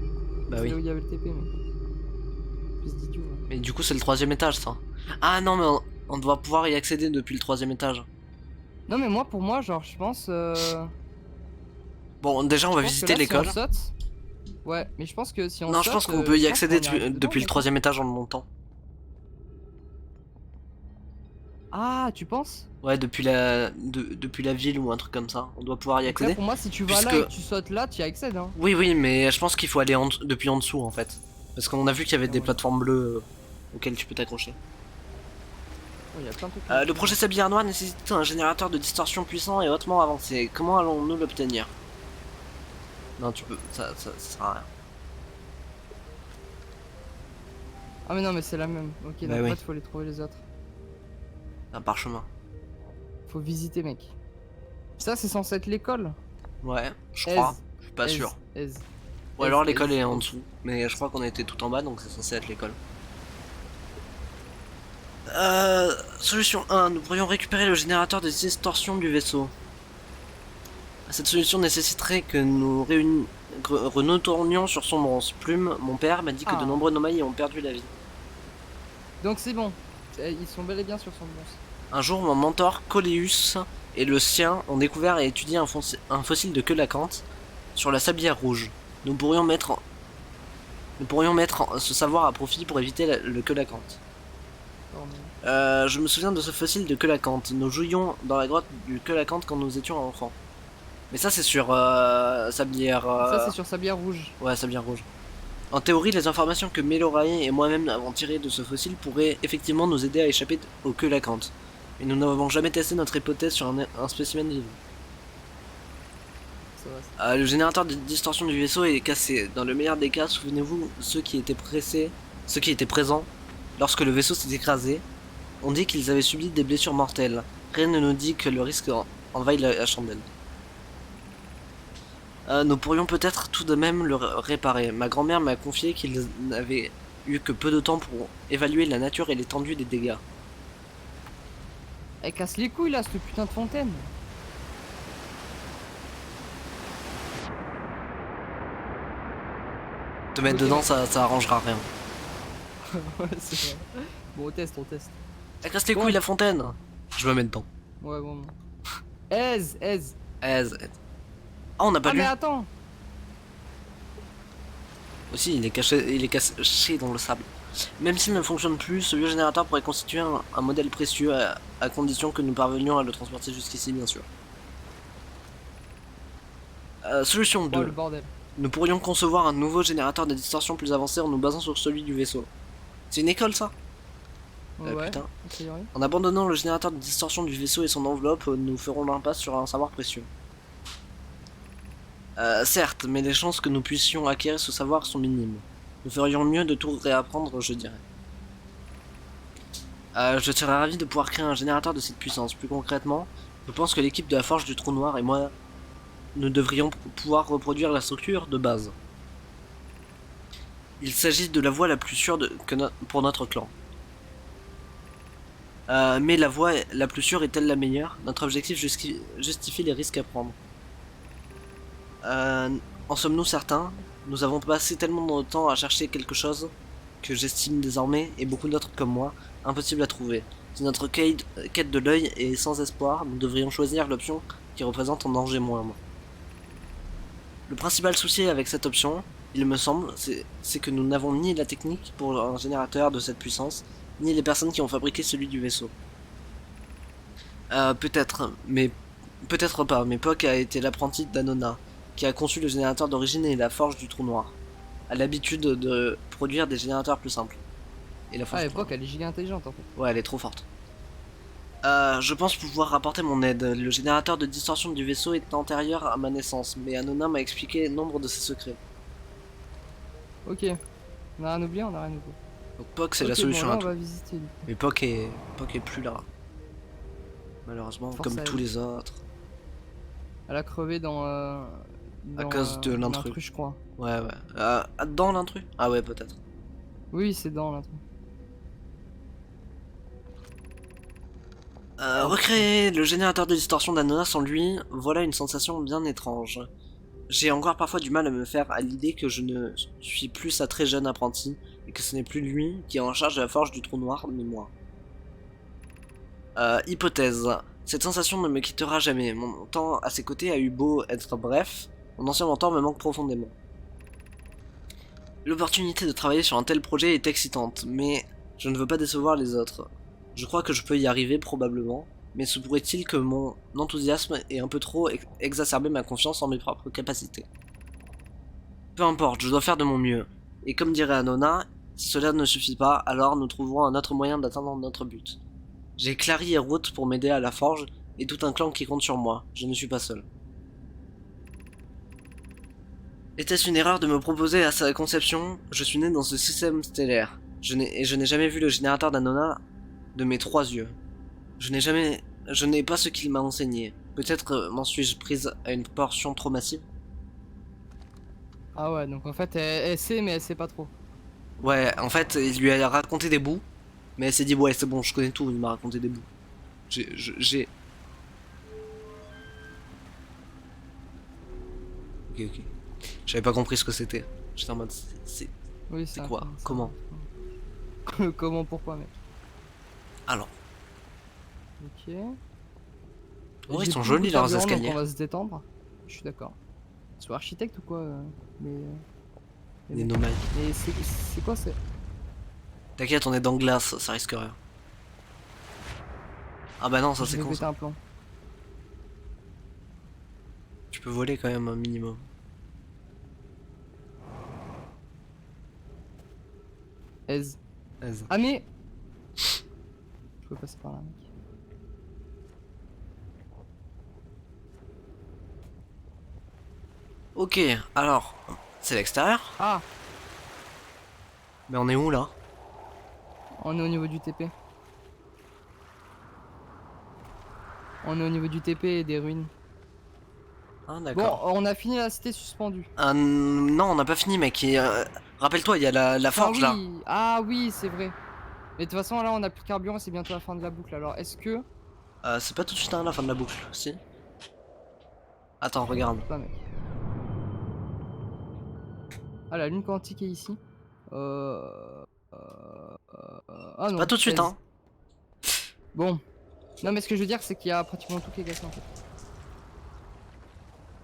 Bah C'est oui. là où il y avait le TP, mec. Plus d'idiot. Là. Mais du coup, c'est le 3ème étage, ça. Ah non, mais on doit pouvoir y accéder depuis le 3ème étage. Non, mais moi, pour moi, genre, je pense. Bon, déjà, on va je pense que visiter là, si on l'école. saute. Ouais, mais je pense que si on Non, saute. je pense qu'on peut y je pense accéder qu'on y arrive dedans, depuis le mec. 3ème étage en le montant. Ah, tu penses? Ouais, depuis depuis la ville ou un truc comme ça. On doit pouvoir y Donc là, accéder. pour moi, si tu vas là Puisque- et que tu sautes là, tu y accèdes, hein. Oui, oui, mais je pense qu'il faut aller depuis en dessous, en fait. Parce qu'on a vu qu'il y avait Ah des ouais. plateformes bleues auxquelles tu peux t'accrocher. Oh, y a plein de trucs. Le projet Sabillard Noir nécessite un générateur de distorsion puissant et hautement avancé. Comment allons-nous l'obtenir? Non, tu peux... ça sert à rien. Ah, mais non, mais c'est la même. Ok, Bah donc en oui. fait, faut les trouver les autres. Un parchemin. Faut visiter, mec. Ça, c'est censé être l'école. Ouais, je crois. Aise. Je suis pas sûr. Ou Aise, alors l'école aise, est en aise. dessous. Mais je crois qu'on était tout en bas, donc c'est censé être l'école. Solution 1. Nous pourrions récupérer le générateur de distorsion du vaisseau. Cette solution nécessiterait que nous tournions sur Sombrance. Plume, mon père, m'a dit que de nombreux Nomai ont perdu la vie. Donc c'est bon. Ils sont bel et bien sur son bon. Un jour, mon mentor, Coléus, et le sien ont découvert et étudié un fossile de queue lacante sur la sablière rouge. Nous pourrions mettre ce savoir à profit pour éviter le queue lacante. Je me souviens de ce fossile de queue lacante. Nous jouions dans la grotte du queue lacante quand nous étions enfants. Mais ça c'est sur sablière... Ça c'est sur sablière rouge. Ouais, sablière rouge. En théorie, les informations que Melorae et moi-même avons tirées de ce fossile pourraient effectivement nous aider à échapper aux queues lacantes. Mais nous n'avons jamais testé notre hypothèse sur un spécimen vivant. Le générateur de distorsion du vaisseau est cassé. Dans le meilleur des cas, souvenez-vous, ceux qui étaient présents lorsque le vaisseau s'est écrasé, ont dit qu'ils avaient subi des blessures mortelles. Rien ne nous dit que le risque envahit la chandelle. Nous pourrions peut-être tout de même le réparer. Ma grand-mère m'a confié qu'ils n'avaient eu que peu de temps pour évaluer la nature et l'étendue des dégâts. Elle casse les couilles là, cette putain de fontaine. Te mettre dedans, ça arrangera rien. Ouais, c'est vrai. Bon, on teste. Elle casse les couilles la fontaine. Je me mets dedans. Ouais, bon. Aise. Ah, on n'a pas lu. Mais attends. Aussi, il est caché dans le sable. Même s'il ne fonctionne plus, ce vieux générateur pourrait constituer un modèle précieux à condition que nous parvenions à le transporter jusqu'ici, bien sûr. Solution 2. Oh, le bordel. Nous pourrions concevoir un nouveau générateur de distorsion plus avancé en nous basant sur celui du vaisseau. C'est une école, ça? Ouais, putain. okay. En abandonnant le générateur de distorsion du vaisseau et son enveloppe, nous ferons l'impasse sur un savoir précieux. Certes, mais les chances que nous puissions acquérir ce savoir sont minimes. Nous ferions mieux de tout réapprendre, je dirais. Je serais ravi de pouvoir créer un générateur de cette puissance. Plus concrètement, je pense que l'équipe de la Forge du Trou Noir et moi, nous devrions pouvoir reproduire la structure de base. Il s'agit de la voie la plus sûre pour notre clan. Mais la voie la plus sûre est-elle la meilleure? Notre objectif justifie les risques à prendre. En sommes-nous certains? Nous avons passé tellement de temps à chercher quelque chose que j'estime désormais, et beaucoup d'autres comme moi, impossible à trouver. Si notre quête de l'œil est sans espoir, nous devrions choisir l'option qui représente un danger moindre. Le principal souci avec cette option, il me semble, c'est que nous n'avons ni la technique pour un générateur de cette puissance, ni les personnes qui ont fabriqué celui du vaisseau. Peut-être pas, mais Poc a été l'apprenti d'Anona, qui a conçu le générateur d'origine et la forge du Trou Noir. A l'habitude de produire des générateurs plus simples. Et la forge du Trou Noir. Elle est giga intelligente en fait. Ouais, elle est trop forte. Je pense pouvoir apporter mon aide. Le générateur de distorsion du vaisseau est antérieur à ma naissance, mais Anona m'a expliqué nombre de ses secrets. Ok. On a rien oublié. Donc Poc c'est la solution bon, là, à tout. on va visiter. Mais Poc est plus là. Malheureusement, comme tous les autres. Elle a crevé à cause de l'intrus, je crois. Ouais. Dans l'intrus? Ah ouais, peut-être. Oui, c'est dans l'intrus. Recréer le générateur de distorsion d'Anona sans lui, voilà une sensation bien étrange. J'ai encore parfois du mal à me faire à l'idée que je ne suis plus sa très jeune apprenti, et que ce n'est plus lui qui est en charge de la forge du Trou Noir, mais moi. Hypothèse. Cette sensation ne me quittera jamais. Mon temps à ses côtés a eu beau être bref, mon ancien mentor me manque profondément. L'opportunité de travailler sur un tel projet est excitante, mais je ne veux pas décevoir les autres. Je crois que je peux y arriver probablement, mais se pourrait-il que mon enthousiasme ait un peu trop exacerbé ma confiance en mes propres capacités. Peu importe, je dois faire de mon mieux. Et comme dirait Anona, si cela ne suffit pas, alors nous trouverons un autre moyen d'atteindre notre but. J'ai Clary et Root pour m'aider à la forge, et tout un clan qui compte sur moi. Je ne suis pas seul. Était-ce une erreur de me proposer à sa conception? Je suis né dans ce système stellaire. Je n'ai jamais vu le générateur d'Anona de mes 3 yeux. Je n'ai pas ce qu'il m'a enseigné. Peut-être m'en suis-je prise à une portion trop massive? Ah ouais, donc en fait elle sait mais elle sait pas trop. Ouais, en fait il lui a raconté des bouts, Mais elle s'est dit, ouais, c'est bon, je connais tout, il m'a raconté des bouts. J'ai. Ok, ok. J'avais pas compris ce que c'était. J'étais en mode, Oui, c'est c'est un quoi? film, c'est un Comment? film. Comment, pourquoi, mec? Alors. Ok. Oh, ils J'ai sont plus beaucoup jolis de leurs carburant, donc escaliers. on va se détendre. Je suis d'accord. Soit architecte ou quoi les Les mecs. nomades. Mais c'est quoi c'est. T'inquiète, on est dans glace, ça risque rien. Ah bah non, ça Je c'est vais con péter ça. un plomb. Tu peux voler quand même un minimum. Aise. Aise. Ah mais. Je peux passer par là, mec. Ok, alors, c'est l'extérieur. Ah, Mais on est où là? on est au niveau du TP. On est au niveau du TP et des ruines. Ah Bon, d'accord. on a fini la cité suspendue. Non, on n'a pas fini mec. Rappelle-toi, il y a la Enfin forge là. oui, ah oui, c'est vrai. Mais de toute façon, là, on a plus de carburant, c'est bientôt la fin de la boucle. Alors, est-ce que... C'est pas tout de suite hein, la fin de la boucle, si. Attends, regarde. Là, mec. Ah, la lune quantique est ici. Ah C'est pas non, tout de suite 16. hein. Bon. Non, mais ce que je veux dire, c'est qu'il y a pratiquement tout qui est cassé, en fait.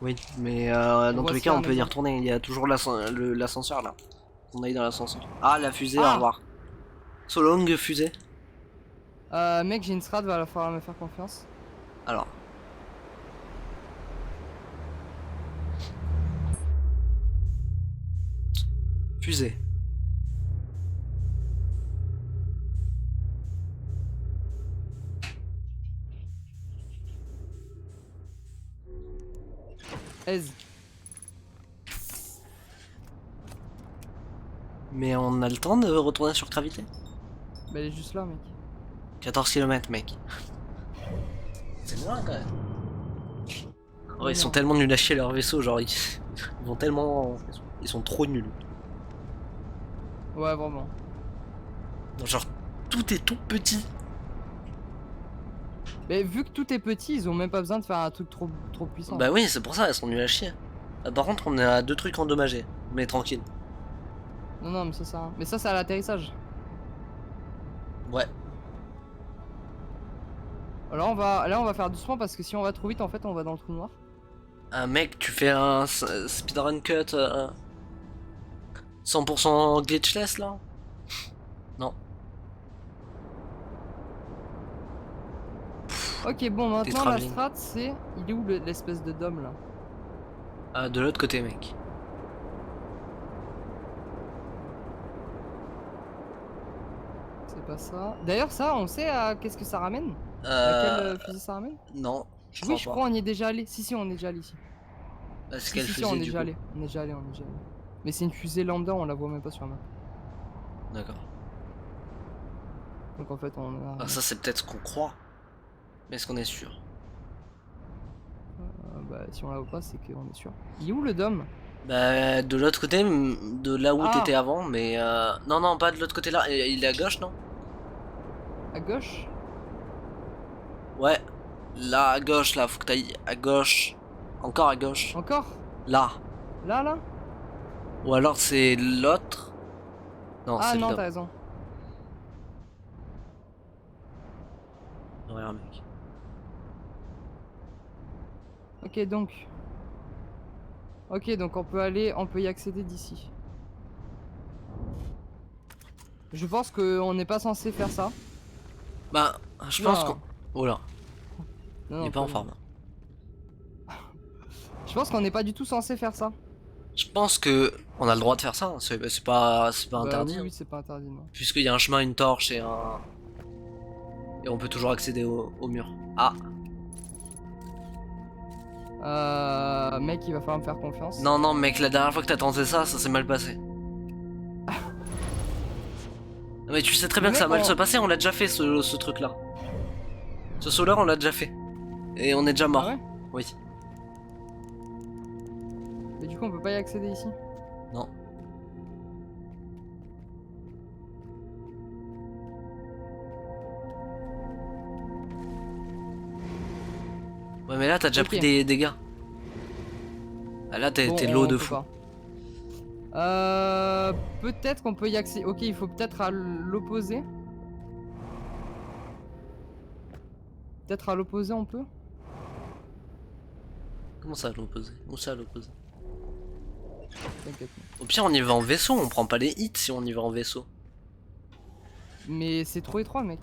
Oui, mais On dans voit tous les se cas, faire on un peut y exemple. retourner. Il y a toujours l'ascenseur là. On aille dans l'ascenseur. Ah, la fusée, au Ah revoir. So long, fusée. mec, j'ai une strat, va falloir me faire confiance. Alors. Fusée. Aise. Mais on a le temps de retourner sur gravité? Bah, elle est juste là, mec. 14 km, mec. C'est loin quand même. Oh, ils sont Non. tellement nuls à chier leur vaisseau, genre ils vont tellement. Ils sont trop nuls. Ouais, vraiment. Genre, tout est tout petit. Mais vu que tout est petit, ils ont même pas besoin de faire un truc trop puissant. Bah oui, c'est pour ça, elles sont nuls à chier. Par contre, on est à 2 trucs endommagés. Mais tranquille. Non, non, mais ça, ça. Mais ça, c'est à l'atterrissage. Ouais. Alors, là, on va faire doucement parce que si on va trop vite, en fait, on va dans le trou noir. Mec, tu fais un speedrun cut 100% glitchless là? Non. Ok, bon, T'es maintenant, la travelling. strat, c'est. Il est où l'espèce de dôme là? De l'autre côté, mec. C'est pas ça. D'ailleurs, ça, on sait qu'est-ce que ça ramène? À quelle Euh. fusée ça ramène? Non, je Oui, crois je pas. crois, on y est déjà allé. Si, si, on est déjà allé ici. C'est Si, quelle si, si, on fusée est du déjà coup? allé. On est déjà allé, on est déjà allé. Mais c'est une fusée lambda, on la voit même pas sur la map. D'accord. Donc en fait, on a. Ah, ça, c'est peut-être ce qu'on croit. Mais est-ce qu'on est sûr? Bah, si on la voit pas, c'est qu'on est sûr. Il est où le dôme? Bah, de l'autre côté, de là où Ah, t'étais avant, mais non, non, pas de l'autre côté là. Il est à gauche, non? à gauche? Ouais, là à gauche, là, faut que t'ailles à gauche. Encore à gauche. Encore? Là. Là? Ou alors c'est l'autre. Non, Ah c'est le non, dôme. t'as raison. Regarde, mec. Ok, donc. Ok, donc on peut y accéder d'ici. Je pense qu'on n'est pas censé faire ça. Bah, je pense qu'on. Oula. Oh là, Non, il est non, pas en tout va forme. bien. Je pense qu'on n'est pas du tout censé faire ça. Je pense que on a le droit de faire ça, hein. C'est pas Bah interdit, oui, hein. oui, c'est pas interdit, non. Puisqu'il y a un chemin, une torche et un. Et on peut toujours accéder au mur. Ah, Mec, il va falloir me faire confiance. non, non, mec, la dernière fois que t'as tenté ça, ça s'est mal passé. Mais tu sais très bien Mais que ça mec, va mal se passer, on l'a déjà fait ce truc là. Ce saut-là, on l'a déjà fait. Et on est déjà Ah mort. ouais? Oui. Mais du coup, on peut pas y accéder ici. Non. Ouais, mais là, t'as déjà Ok. pris des dégâts. Ah, là, t'es Bon, l'eau on de peut fou. pas. Peut-être qu'on peut y accéder. Ok, il faut peut-être à l'opposé. Peut-être à l'opposé, on peut. Comment ça, à l'opposé? Où ça, à l'opposé? T'inquiète. Au pire, on y va en vaisseau, on prend pas les hits si on y va en vaisseau. Mais c'est trop étroit, mec.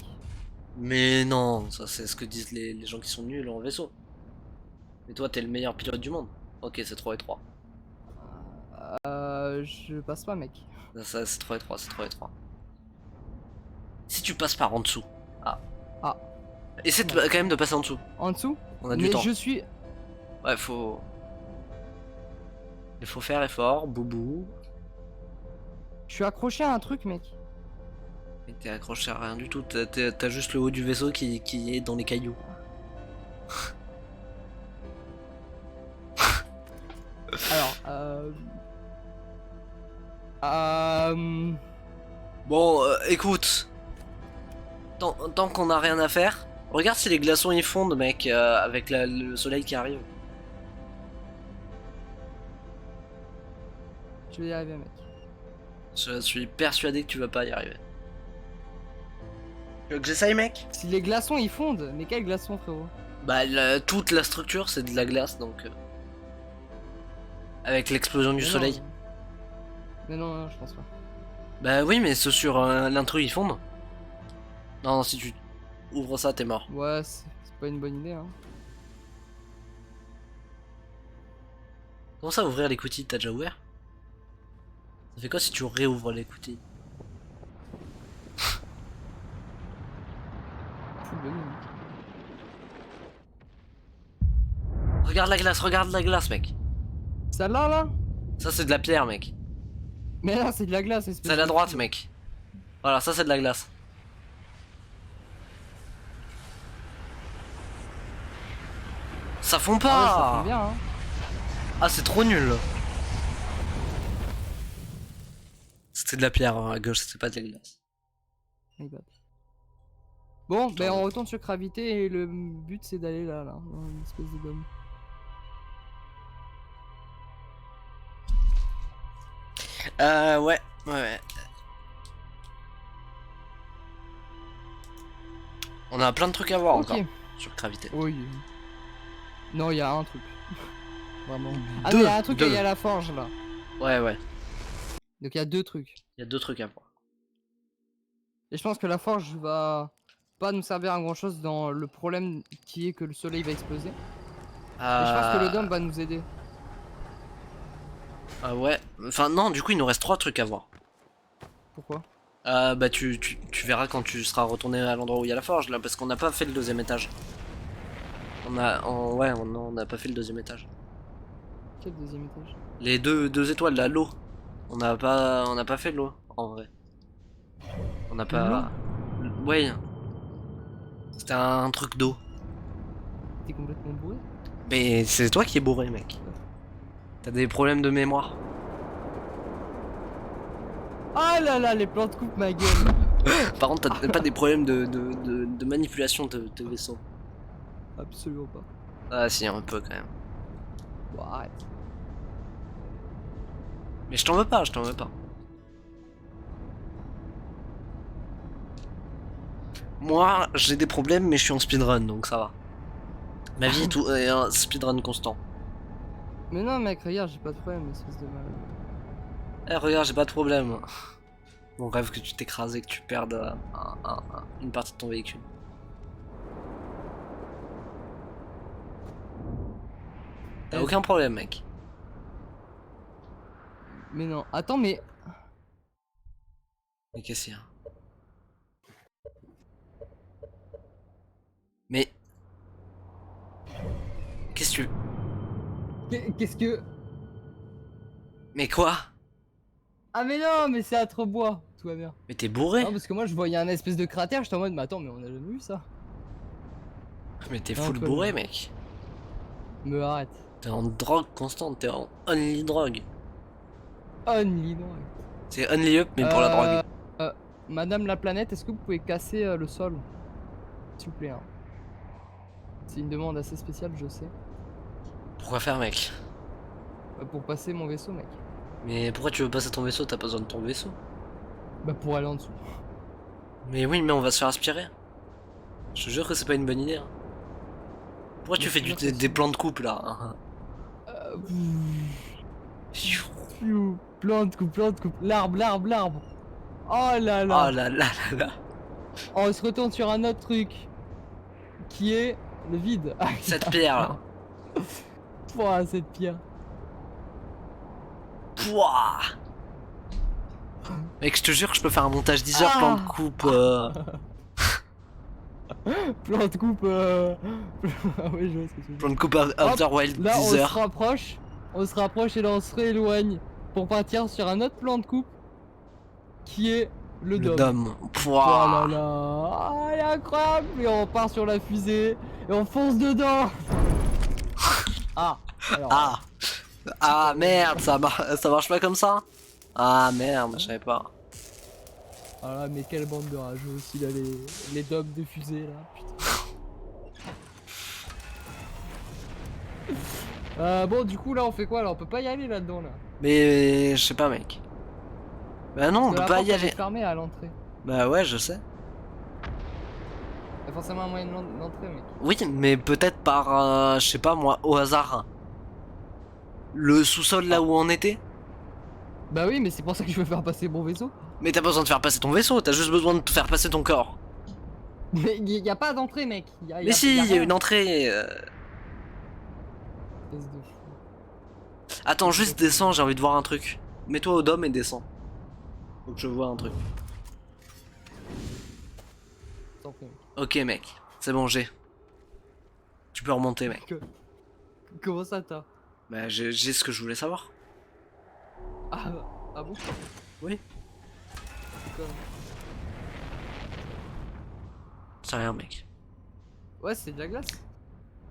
Mais non, ça c'est ce que disent les gens qui sont nuls en vaisseau. Mais toi, t'es le meilleur pilote du monde. Ok, c'est trop étroit. Je passe pas, mec. Ça, c'est trop étroit, c'est trop étroit. Si tu passes par en dessous. Ah. Ah. Essaie quand même de passer en dessous. En dessous. On a du Mais temps. je suis. Ouais, faut. Il faut faire effort, boubou. Je suis accroché à un truc, mec. Et t'es accroché à rien du tout. T'as juste le haut du vaisseau qui est dans les cailloux. Alors, Bon, écoute. Tant qu'on a rien à faire. Regarde si les glaçons ils fondent, mec, avec le soleil qui arrive. je vais y arriver, mec. Je suis persuadé que tu vas pas y arriver. Tu veux que j'essaye, mec? Si les glaçons ils fondent, mais quels glaçons, frérot? Bah, toute la structure c'est de la glace donc. Avec l'explosion du Mais non, soleil. Mais non, je pense pas. Bah oui, mais ceux sur l'intrus ils fondent. Non, si tu ouvres ça, t'es mort. Ouais, c'est pas une bonne idée, hein. Comment ça, ouvrir l'écoutille? T'as déjà ouvert? Ça fait quoi si tu réouvres l'écoutille? Full bug, mec. Regarde la glace, mec. Celle-là, là? Ça, c'est de la pierre, mec. Mais là, c'est de la glace, espèce C'est à la de droite, fou. mec. Voilà, ça, c'est de la glace. Ça fond Ah ouais, ça pas! fond bien, hein. Ah, c'est trop nul. C'était de la pierre hein, à gauche, c'était pas de la glace. My bad. Bon, ben on retourne sur gravité et le but c'est d'aller là, dans une espèce de dôme. Ouais. On a plein de trucs à voir Ok. encore sur gravité. Oui. Non, il y a un truc. Vraiment. Ah, Deux, mais il y a un truc, deux. il y a la forge là. Ouais. Donc il y a deux trucs. Il y a deux trucs à voir. Et je pense que la forge va pas nous servir à grand chose dans le problème qui est que le soleil va exploser. Et je pense que le dôme va nous aider. Ah ouais. Enfin non, du coup il nous reste trois trucs à voir. Pourquoi? Bah tu verras quand tu seras retourné à l'endroit où il y a la forge là, parce qu'on n'a pas fait le deuxième étage. On n'a pas fait le deuxième étage. Quel deuxième étage? Les deux étoiles là, l'eau. On n'a pas fait l'eau en vrai. On n'a pas. Ouais. C'était un truc d'eau. T'es complètement bourré? Mais c'est toi qui es bourré, mec. T'as des problèmes de mémoire. Ah là là, les plantes coupent ma gueule. Par contre, t'as pas des problèmes de manipulation de vaisseau. Absolument pas. Ah si, un peu quand même. Bon, arrête. Mais je t'en veux pas, je t'en veux pas. Moi, j'ai des problèmes, mais je suis en speedrun, donc ça va. Ma vie est un speedrun constant. Mais non, mec, regarde, j'ai pas de problème, espèce de mal. Eh, regarde, j'ai pas de problème. Mon rêve que tu t'écrases et que tu perdes une partie de ton véhicule. T'as aucun problème, mec. Mais non, attends, mais. Mais qu'est-ce qu'il y a? Mais. Qu'est-ce que tu. Qu'est-ce que. Mais quoi? Ah, mais non, mais c'est à trop bois, tout va bien. Mais t'es bourré? Non, parce que moi je voyais un espèce de cratère, j'étais en mode, mais attends, mais on a jamais vu ça. Mais t'es Non, full toi, bourré, non. mec. Me arrête. T'es en drogue constante, t'es en only drogue. Only drogue. C'est only up, mais pour la drogue. Madame la planète, est-ce que vous pouvez casser le sol? S'il vous plaît. Hein. C'est une demande assez spéciale, je sais. Pourquoi faire, mec? Pour passer mon vaisseau, mec. Mais pourquoi tu veux passer ton vaisseau? T'as pas besoin de ton vaisseau. Bah pour aller en dessous. Mais oui, mais on va se faire aspirer. Je te jure que c'est pas une bonne idée. Hein. Pourquoi tu fais des plans de coupe là? Plante, coupe. L'arbre. Oh là Oh là. là là là là. On se retourne sur un autre truc. Qui est le vide. Cette pierre là. Pouah, cette pierre. Pouah. Mec, je te jure que je peux faire un montage 10 heures plan de coupe. Plante, coupe. Ah ouais, je vois ce que tu veux dire. Plan de coupe Outer Wild Là, 10 on se heures. rapproche. On se rapproche et là, on se rééloigne. Pour partir sur un autre plan de coupe. Qui est le Le dôme. dôme. Oh là Pouah. là, ah, il est incroyable. Et on part sur la fusée et on fonce dedans. Ah, alors, Ah. Ah merde, ça marche pas comme ça? Ah merde, je savais pas. ah là, mais quelle bande de rageux aussi là, les dômes de fusée là, putain. Bon, du coup là, on fait quoi là? On peut pas y aller là-dedans là. Mais je sais pas, mec. Bah non, on peut pas y aller. Fermé à l'entrée. Bah ouais, je sais. Il y a forcément un moyen d'entrer, mec. Oui, mais peut-être par, je sais pas moi, au hasard. Le sous-sol là où on était? Bah oui, mais c'est pour ça que je veux faire passer mon vaisseau. Mais t'as pas besoin de faire passer ton vaisseau, t'as juste besoin de te faire passer ton corps. Mais y a pas d'entrée, mec. Mais si, il y a une entrée. Espèce de fou. Attends, juste descends, j'ai envie de voir un truc. Mets-toi au dôme et descends. Faut que je vois un truc. T'en prie, mec. Ok mec, c'est bon, j'ai. Tu peux remonter mec. Comment ça t'as? Bah j'ai ce que je voulais savoir. Ah bon? Oui. C'est quoi? C'est rien mec. Ouais, c'est de la glace.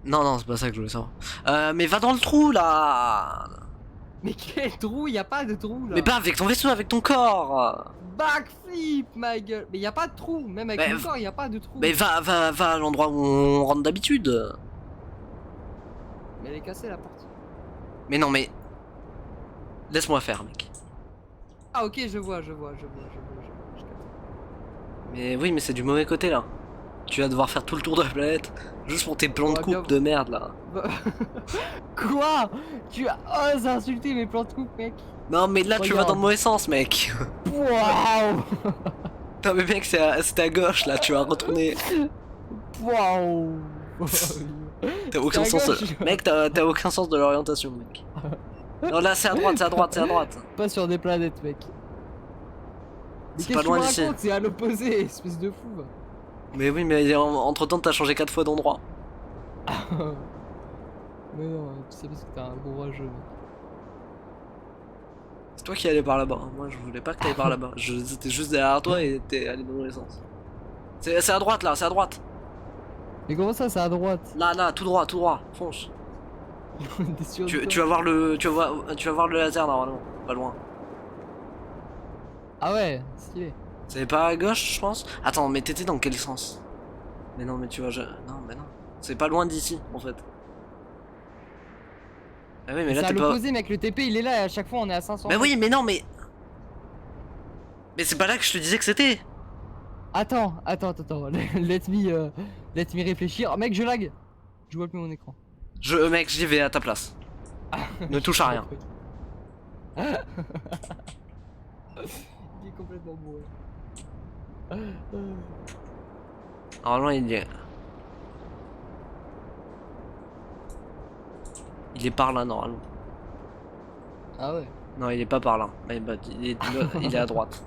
Non, c'est pas ça que je voulais savoir. Mais va dans le trou là. Mais quel trou? Y a pas de trou là. Mais pas avec ton vaisseau, avec ton corps. Backflip, ma gueule. Mais y a pas de trou. Même avec Bah, mon corps, y a pas de trou. Mais va à l'endroit où on rentre d'habitude. Mais elle est cassée la porte. Mais non mais... Laisse-moi faire mec. Ah ok, je vois. Je capte. Mais oui, mais c'est du mauvais côté là. Tu vas devoir faire tout le tour de la planète juste pour tes plans de Ouais, bien- coupe de merde là. Quoi? Tu oses insulter mes plans de coupe, mec? Non mais là tu vas Regarde. dans le mauvais sens mec. Waouh. Non mais mec c'était à gauche là, tu vas retourner. Waouh. T'as aucun C'est à sens. gauche. Mec t'as aucun sens de l'orientation mec. Non là c'est à droite, c'est à droite, c'est à droite. Pas sur des planètes, mec. Mais C'est pas loin d'ici. C'est à l'opposé, espèce de fou. Va. Mais oui mais entre temps t'as changé 4 fois d'endroit. Mais non, tu sais parce que t'es un gros rageux, mec. C'est toi qui allais par là-bas, moi je voulais pas que t'ailles par là-bas. J'étais juste derrière toi et t'es allé dans le sens. C'est à droite là, c'est à droite. Mais comment ça, c'est à droite? Là, tout droit, fonce. T'es sûr de Tu toi? vas voir le laser normalement, pas loin. Ah ouais, stylé. C'est pas à gauche je pense? Attends, mais t'étais dans quel sens? Mais non, mais tu vois, non, mais non. C'est pas loin d'ici en fait. Ah oui, mais là C'est à t'es pas... l'opposé, mec. Le TP il est là et à chaque fois on est à 500. Bah oui, mais non, mais... Mais c'est pas là que je te disais que c'était. Attends. Let me réfléchir. Oh, mec, je lag. Je vois plus mon écran. Mec, j'y vais à ta place. Ne touche à rien. Il est complètement bourré. Normalement, il est... Il est par là, normalement. Ah ouais. Non, il est pas par là. Mais bah, il est à droite.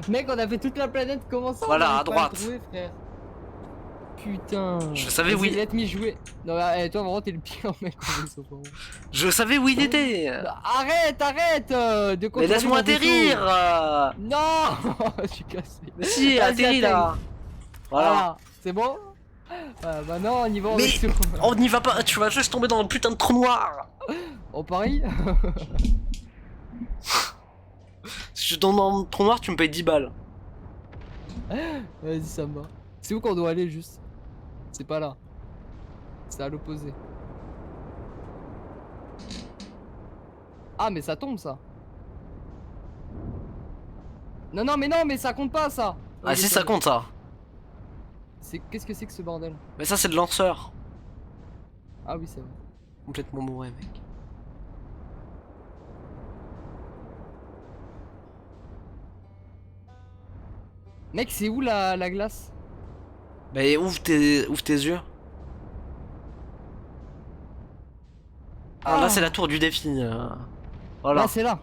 Mec, on a fait toute la planète, comment ça? Voilà, on arrive à pas droite. le trouver, frère. Putain. Je savais où Vas-y, il... let me jouer. Non, toi, vraiment, t'es le pire mec en vaisseau, vraiment. Je savais où il était. Non, arrête de Mais contrôler laisse-moi mon vaisseau. atterrir. Non. Je suis cassé. Mais si, Vas-y, atterris là. Voilà. C'est bon? Bah non, on y va en Mais- vaisseau. On n'y va pas, tu vas juste tomber dans le putain de trou noir. On parie? Si je tombe dans le trou noir, tu me payes 10 balles. Vas-y, ça me va. C'est où qu'on doit aller juste? C'est pas là. C'est à l'opposé. Ah mais ça tombe ça. Non non mais ça compte pas ça. Ah si ça compte ça. Qu'est-ce que c'est que ce bordel? Mais ça c'est le lanceur. Ah oui c'est vrai. Complètement bourré mec. Mec c'est où la glace? Bah ouvre tes yeux. Ah là c'est la tour du défi. Voilà. Là c'est là.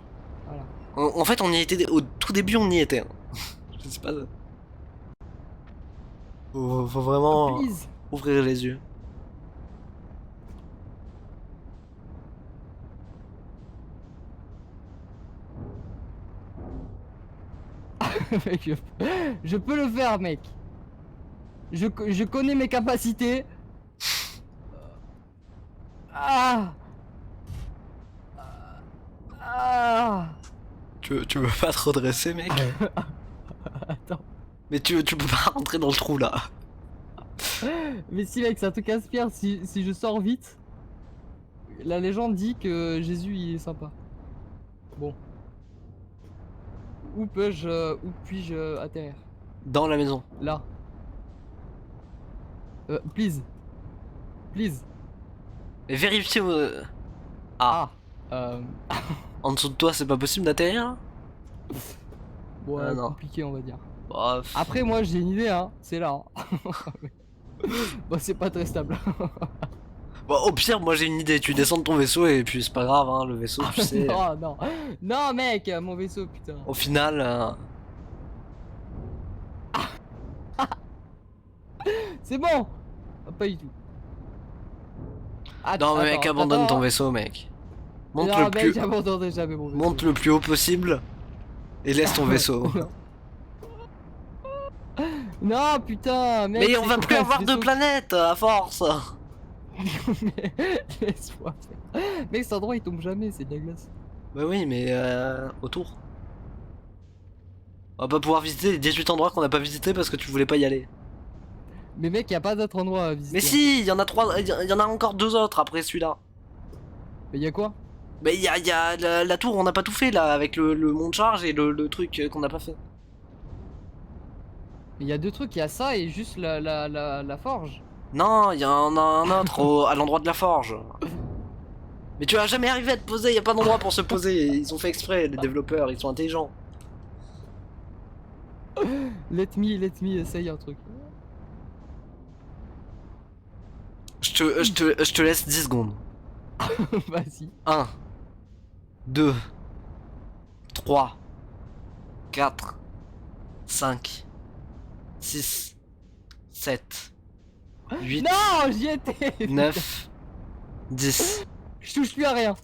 Voilà. En fait on y était au tout début on y était. Je sais pas. Faut vraiment Please. ouvrir les yeux. Mec, je peux le faire mec. Je connais mes capacités. Ah. Ah. Tu veux pas te redresser mec? Attends. Mais tu peux pas rentrer dans le trou là. Mais si mec, ça te casse-pierre si je sors vite. La légende dit que Jésus il est sympa. Bon. Où puis-je atterrir? Dans la maison. Là. Please. Please. Mais vérifiez. Ah. En dessous de toi c'est pas possible d'atterrir là? Bon, Ah, non. compliqué on va dire. Bah, Après moi j'ai une idée hein, c'est là. Hein. Bon c'est pas très stable. Bon, au pire, moi j'ai une idée, tu descends de ton vaisseau et puis c'est pas grave, hein, le vaisseau, tu sais. Non, non. Non mec, mon vaisseau putain. Au final. C'est bon. Ah, pas du tout. Non, mais mec, abandonne ton vaisseau. vaisseau, mec. Monte Non le mec, plus. j'abandonnerai jamais mon vaisseau. Monte le plus haut possible et laisse ton vaisseau. Non putain, mec. Mais on va plus avoir de planète à force. Mais laisse-moi faire. Mec, cet endroit il tombe jamais, c'est de la glace. Bah oui, mais autour. On va pas pouvoir visiter les 18 endroits qu'on n'a pas visités parce que tu voulais pas y aller. Mais mec, y a pas d'autre endroit à visiter. Mais si, il y en a 3, il y en a encore 2 autres après celui-là. Mais y a quoi? Mais il y a la tour, on n'a pas tout fait là, avec le mont de charge et le truc qu'on n'a pas fait. Mais y a deux trucs, y a ça et juste la forge. Non, il y en a un autre à l'endroit de la forge. Mais tu vas jamais arriver à te poser, y a pas d'endroit pour se poser. Ils ont fait exprès, les développeurs, ils sont intelligents. Let me essaye un truc. Je te laisse 10 secondes. Vas-y. 1, 2, 3, 4, 5, 6, 7, 8, Non, j'y étais. 9, 10. Je touche plus à rien.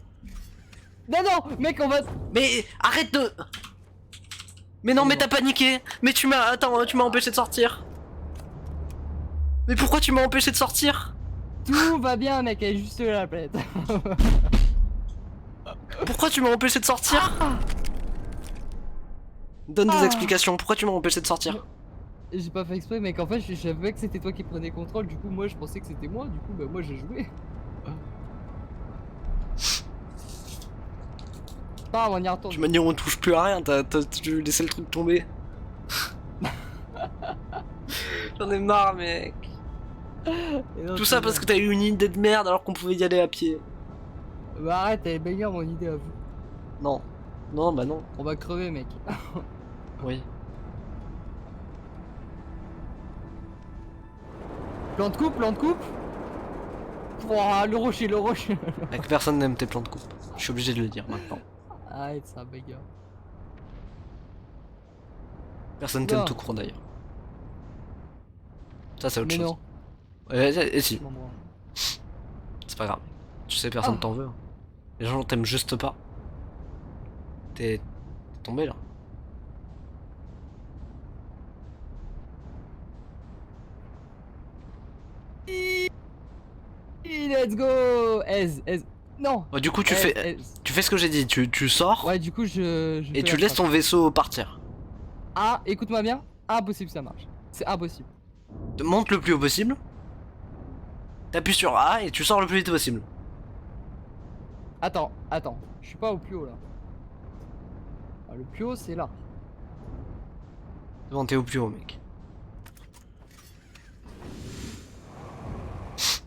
Non, non, mec, on va. Mais arrête de... Mais non, mais t'as paniqué. Mais tu m'as... Attends, tu m'as empêché de sortir. Mais pourquoi tu m'as empêché de sortir? Tout va bien, mec, elle est juste là la planète. Pourquoi tu m'as empêché de sortir? Donne des explications, pourquoi tu m'as empêché de sortir? J'ai pas fait exprès, mec, en fait, je savais que c'était toi qui prenais contrôle, du coup, moi je pensais que c'était moi, du coup, bah moi j'ai joué. Pas, on y retourne. De toute manière, on touche plus à rien, tu laissé le truc tomber. J'en ai marre, mec. Tout ça parce que t'as eu une idée de merde alors qu'on pouvait y aller à pied. Bah arrête, elle est meilleure mon idée à vous. Non. Non, bah non. On va crever, mec. Oui. Plan de coupe, plan de coupe. Ouah, le rocher, le rocher. Avec personne n'aime tes plans de coupe. Je suis obligé de le dire maintenant. Arrête, c'est un bagarre. Personne Non. t'aime tout court d'ailleurs. Ça, c'est autre Mais chose. non. Et si, Non, moi. c'est pas grave. Tu sais, personne t'en veut. Les gens t'aiment juste pas. T'es tombé là. Let's go. Ez. Non. Ouais, du coup, tu Ez, fais Ez. ce que j'ai dit. Tu sors Ouais, du coup, je et fais tu la laisses frappe. ton vaisseau partir. Ah, écoute-moi bien. Impossible, ça marche. C'est impossible. Monte le plus haut possible. T'appuies sur A et tu sors le plus vite possible. Attends, je suis pas au plus haut là. Ah, le plus haut c'est là. Bon, t'es au plus haut, mec.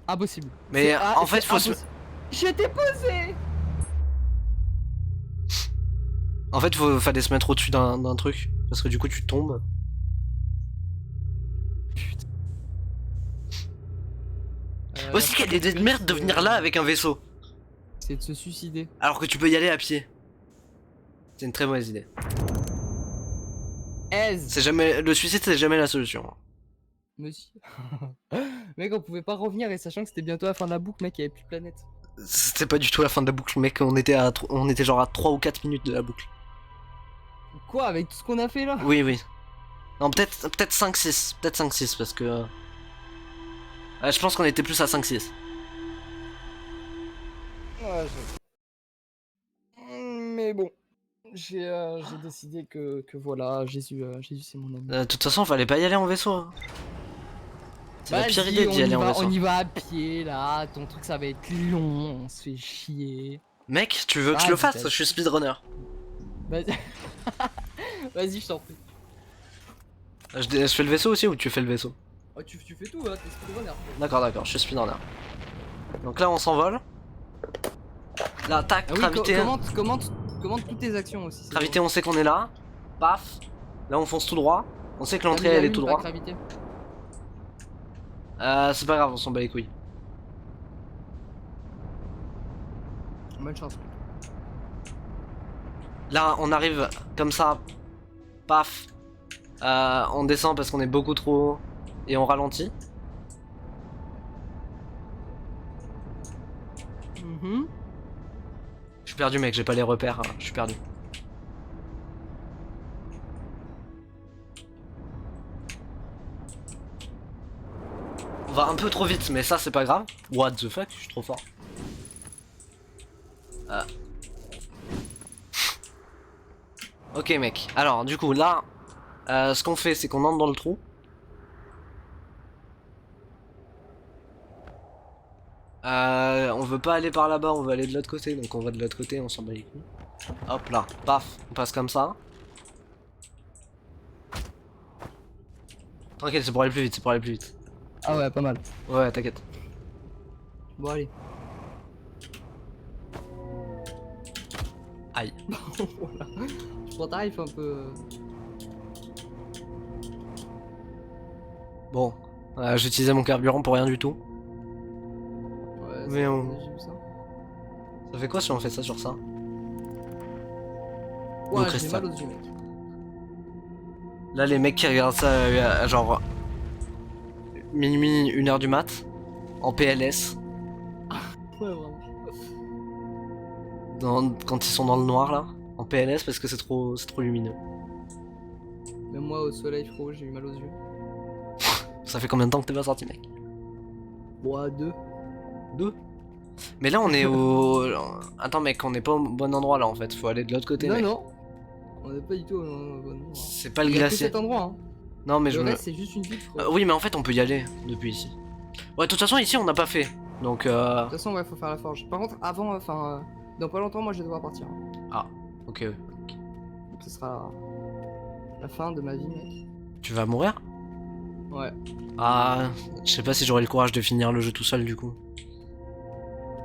Impossible. Mais C'est en fait, c'est faut se... impossible. J'étais posé. En fait, fallait se mettre au-dessus d'un truc. Parce que du coup, tu tombes. Aussi, quelle idée de merde de venir là avec un vaisseau. C'est de se suicider. Alors que tu peux y aller à pied. C'est une très mauvaise idée. Aise. C'est jamais... Le suicide, c'est jamais la solution. Monsieur. Mec, on pouvait pas revenir et sachant que c'était bientôt la fin de la boucle, mec, il y avait plus de planète. C'était pas du tout la fin de la boucle, mec. On était genre à 3 ou 4 minutes de la boucle. Quoi, avec tout ce qu'on a fait là? Oui, oui. Non, peut-être 5-6. Peut-être 5-6 parce que... je pense qu'on était plus à 5-6. Ouais, mais bon, j'ai décidé que voilà, Jésus c'est mon ami. De toute façon, fallait pas y aller en vaisseau. Hein. C'est la pire idée d'y aller en vaisseau. On y va à pied là, ton truc ça va être long, on se fait chier. Mec, tu veux que je le fasse? Je suis speedrunner. Vas-y, vas-y, je t'en prie. Je fais le vaisseau aussi ou tu fais le vaisseau? Oh, tu fais tout, hein, t'es speedrunner. D'accord, je suis speedrunner. Donc là, on s'envole. Là, tac, Ah oui, gravité. commente toutes tes actions aussi. Gravité, on sait qu'on est là. Paf. Là, on fonce tout droit. On sait que l'entrée, elle est tout droit. C'est pas grave, on s'en bat les couilles. Bonne chance. Là, on arrive comme ça. Paf. On descend parce qu'on est beaucoup trop haut. Et on ralentit. Je suis perdu, mec, j'ai pas les repères. Hein. Je suis perdu. On va un peu trop vite, mais ça, c'est pas grave. What the fuck, je suis trop fort. Ok, mec. Alors, du coup, là, ce qu'on fait, c'est qu'on entre dans le trou. On veut pas aller par là-bas, on veut aller de l'autre côté, donc on va de l'autre côté, on s'en bat les couilles. Hop là, paf, on passe comme ça. Tranquille, c'est pour aller plus vite, c'est pour aller plus vite. Ah ouais, pas mal. Ouais, t'inquiète. Bon, allez. Aïe. Voilà. Je prends tarif un peu. Bon, j'utilisais mon carburant pour rien du tout. Ouais, Mais on... j'ai vu ça. Ça fait quoi si on fait ça sur ça? Ouais, j'ai cristal. mal aux yeux, mec. Là, les mecs qui regardent ça, genre... minuit, 1h du mat, en PLS, Ouais, vraiment. quand ils sont dans le noir, là, en PLS, parce que c'est trop lumineux. Même moi, au soleil, frérot, j'ai eu mal aux yeux. Ça fait combien de temps que t'es pas sorti, mec? Bon, 2. 2. Mais là, on est au... Attends, mec, on est pas au bon endroit, là, en fait. Faut aller de l'autre côté, Non, mec. non. On est pas du tout au bon endroit. C'est pas le Il y a que glacier. cet endroit, hein. Non, mais Le je me... reste, c'est juste une ville, frérot. oui, mais en fait, on peut y aller depuis ici. Ouais, de toute façon, ici, on n'a pas fait. Donc, De toute façon, ouais, faut faire la forge. Par contre, avant, dans pas longtemps, moi, je vais devoir partir. Ah, ok. Donc, ce sera la fin de ma vie, mec. Tu vas mourir? Ouais. Ah, je sais pas si j'aurai le courage de finir le jeu tout seul, du coup.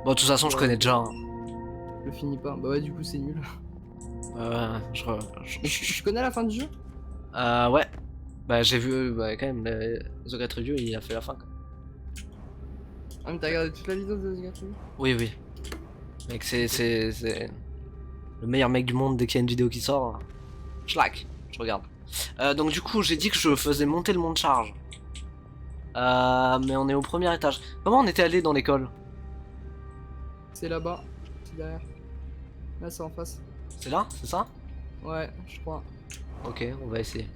Bon, de toute façon, je connais déjà. Hein. Je le finis pas. Bah ouais, du coup, c'est nul. Je connais la fin du jeu. Ouais. Bah, j'ai vu, quand même, The Great Review, il a fait la fin, quoi. Ah, mais t'as regardé toute la vidéo de The Great Review? Oui, oui. Mec, c'est le meilleur mec du monde dès qu'il y a une vidéo qui sort. Je like, je regarde. Donc du coup, j'ai dit que je faisais monter le mont de charge. Mais on est au premier étage. Comment on était allé dans l'école? C'est là-bas, c'est derrière. Là, c'est en face. C'est là? C'est ça? Ouais, je crois. Ok, on va essayer.